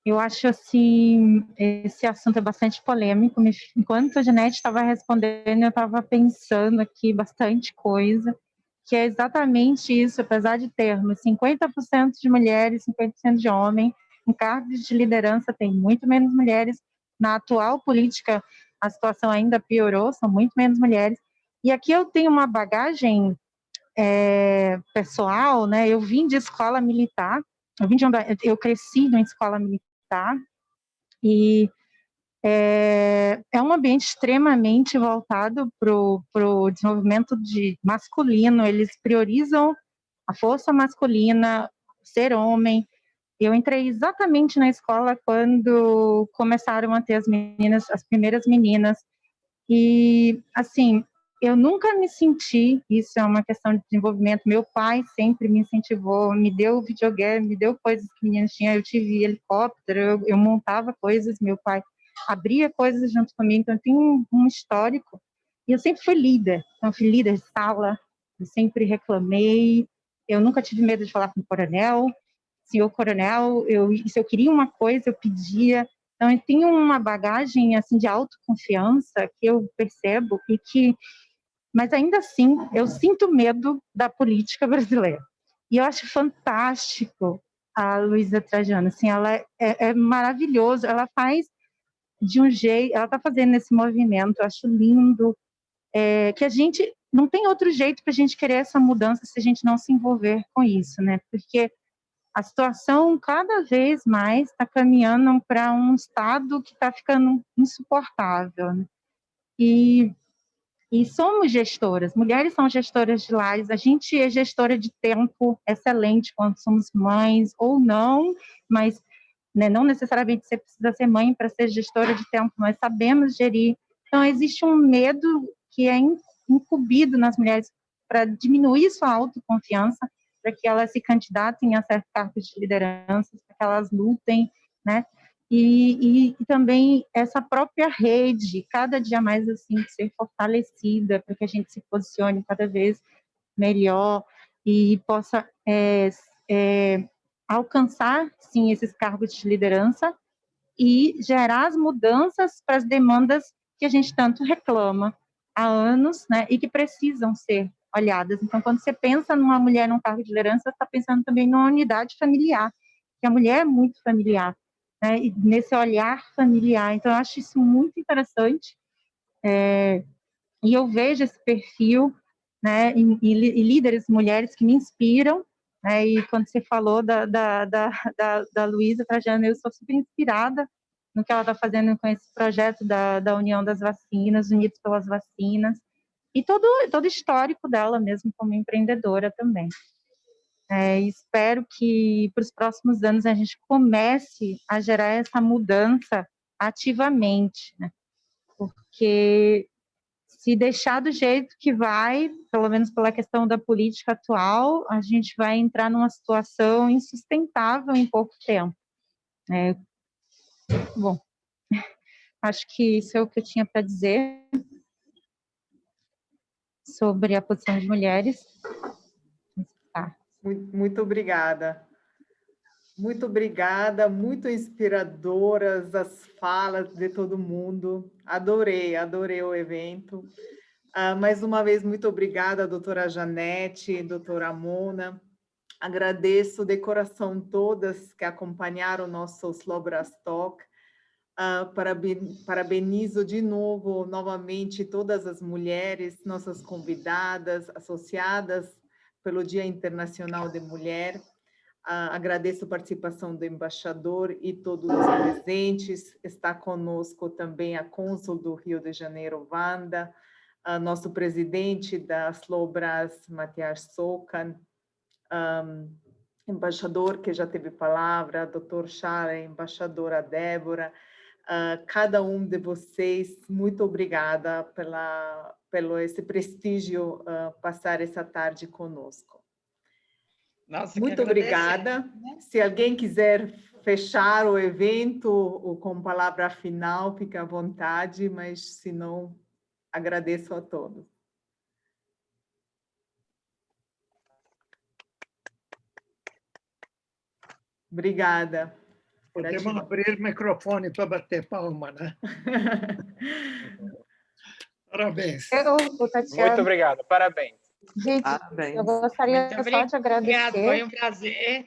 eu acho assim, esse assunto é bastante polêmico. Enquanto a Janete estava respondendo, eu estava pensando aqui bastante coisa, que é exatamente isso, apesar de termos 50% de mulheres, 50% de homens, em cargos de liderança tem muito menos mulheres. Na atual política, a situação ainda piorou, são muito menos mulheres. E aqui eu tenho uma bagagem pessoal, né? Eu vim de escola militar, eu cresci numa escola militar, e é um ambiente extremamente voltado para o desenvolvimento masculino. Eles priorizam a força masculina, ser homem. Eu entrei exatamente na escola quando começaram a ter as meninas, as primeiras meninas, e, assim, eu nunca me senti, isso é uma questão de desenvolvimento, meu pai sempre me incentivou, me deu videogame, me deu coisas que meninas tinham, eu tive helicóptero, eu montava coisas, meu pai abria coisas junto comigo, então eu tenho um histórico, e eu sempre fui líder, então eu fui líder de sala, eu sempre reclamei, eu nunca tive medo de falar com o coronel, senhor coronel, se eu queria uma coisa, eu pedia. Então, eu tenho uma bagagem assim de autoconfiança que eu percebo mas ainda assim, eu sinto medo da política brasileira. E eu acho fantástico a Luísa Trajano, assim, ela é maravilhoso, ela faz de um jeito, ela está fazendo esse movimento, eu acho lindo, que a gente não tem outro jeito para a gente querer essa mudança se a gente não se envolver com isso, né? Porque a situação cada vez mais está caminhando para um estado que está ficando insuportável, né? E somos gestoras, mulheres são gestoras de lares, a gente é gestora de tempo excelente quando somos mães, ou não, mas né, não necessariamente você precisa ser mãe para ser gestora de tempo, nós sabemos gerir. Então, existe um medo que é incumbido nas mulheres para diminuir sua autoconfiança, para que elas se candidatem a certos cargos de liderança, para que elas lutem, né? E também essa própria rede, cada dia mais assim, ser fortalecida, para que a gente se posicione cada vez melhor e possa alcançar, sim, esses cargos de liderança e gerar as mudanças para as demandas que a gente tanto reclama há anos, né, e que precisam ser olhadas. Então, quando você pensa numa mulher num cargo de liderança, você está pensando também numa unidade familiar, que a mulher é muito familiar, né, e nesse olhar familiar. Então, eu acho isso muito interessante, e eu vejo esse perfil, né, e líderes mulheres que me inspiram, né, e quando você falou da Luísa Trajano, eu sou super inspirada no que ela está fazendo com esse projeto da União das Vacinas, Unidos pelas Vacinas, e todo o histórico dela mesmo como empreendedora também. Espero que para os próximos anos a gente comece a gerar essa mudança ativamente, né, porque se deixar do jeito que vai, pelo menos pela questão da política atual, a gente vai entrar numa situação insustentável em pouco tempo. Bom, acho que isso é o que eu tinha para dizer sobre a posição de mulheres. Muito obrigada. Muito obrigada, muito inspiradoras as falas de todo mundo. Adorei o evento. Mais uma vez, muito obrigada, doutora Janete, doutora Mona. Agradeço de coração todas que acompanharam o nosso Slobras Talk. Parabenizo de novo, novamente, todas as mulheres, nossas convidadas, associadas pelo Dia Internacional de Mulher. Agradeço a participação do embaixador e todos os presentes. Está conosco também a cônsul do Rio de Janeiro, Wanda, nosso presidente da Slobras, Matias Sokan, embaixador que já teve palavra, doutor Chara, embaixadora Débora, cada um de vocês, muito obrigada pelo esse prestígio passar essa tarde conosco. Nossa, muito obrigada. Né? Se alguém quiser fechar o evento ou com palavra final, fique à vontade, mas se não, agradeço a todos. Obrigada. Podemos abrir o microfone para bater palma, né? Parabéns. Muito obrigado, parabéns. Gente, parabéns. Eu gostaria só de agradecer. Foi um prazer.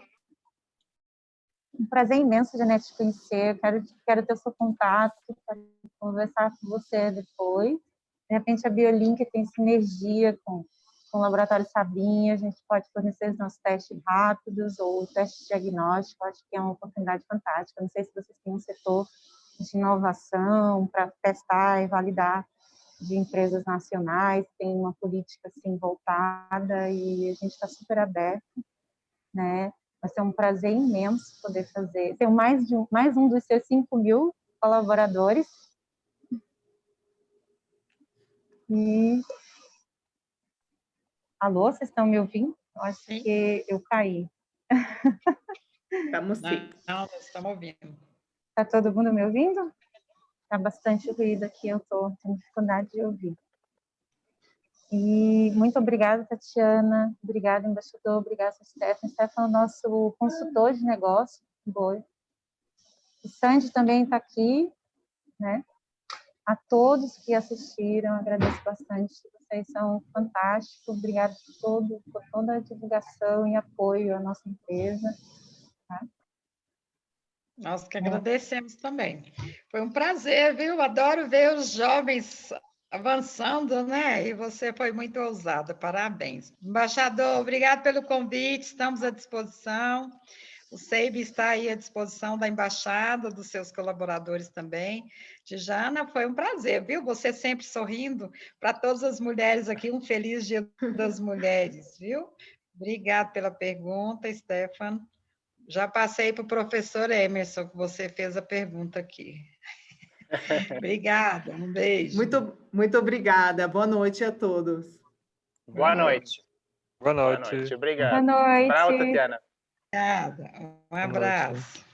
Um prazer imenso, Janete, te conhecer. Quero ter o seu contato, quero conversar com você depois. De repente, a Biolink tem sinergia com o Laboratório Sabinha, a gente pode fornecer os nossos testes rápidos ou testes diagnósticos, acho que é uma oportunidade fantástica. Não sei se vocês têm um setor de inovação para testar e validar de empresas nacionais, tem uma política assim voltada e a gente está super aberto, né? Vai ser um prazer imenso poder fazer. Tenho mais um dos seus 5.000 colaboradores. E... Alô, vocês estão me ouvindo? Eu acho que eu caí. Estamos sim. Não, nós estamos ouvindo. Está todo mundo me ouvindo? Está bastante ruído aqui, eu estou tendo dificuldade de ouvir. E muito obrigada, Tatiana. Obrigada, embaixador. Obrigada, Stefan. Stefan é o nosso consultor de negócio. Boa. O Sandy também está aqui, né? A todos que assistiram, agradeço bastante. Vocês são fantásticos. Obrigada por toda a divulgação e apoio à nossa empresa. Tá? Nós que agradecemos também. Foi um prazer, viu? Adoro ver os jovens avançando, né? E você foi muito ousada. Parabéns. Embaixador, obrigado pelo convite. Estamos à disposição. O SEIB está aí à disposição da embaixada, dos seus colaboradores também. Tijana, foi um prazer, viu? Você sempre sorrindo. Para todas as mulheres aqui, um feliz Dia das Mulheres, viu? Obrigada pela pergunta, Stefan. Já passei para o professor Emerson, que você fez a pergunta aqui. Obrigada, um beijo. Muito obrigada. Boa noite a todos. Boa noite. Boa noite. Obrigado. Boa noite. Bravo, Tatiana. Obrigada. Um abraço.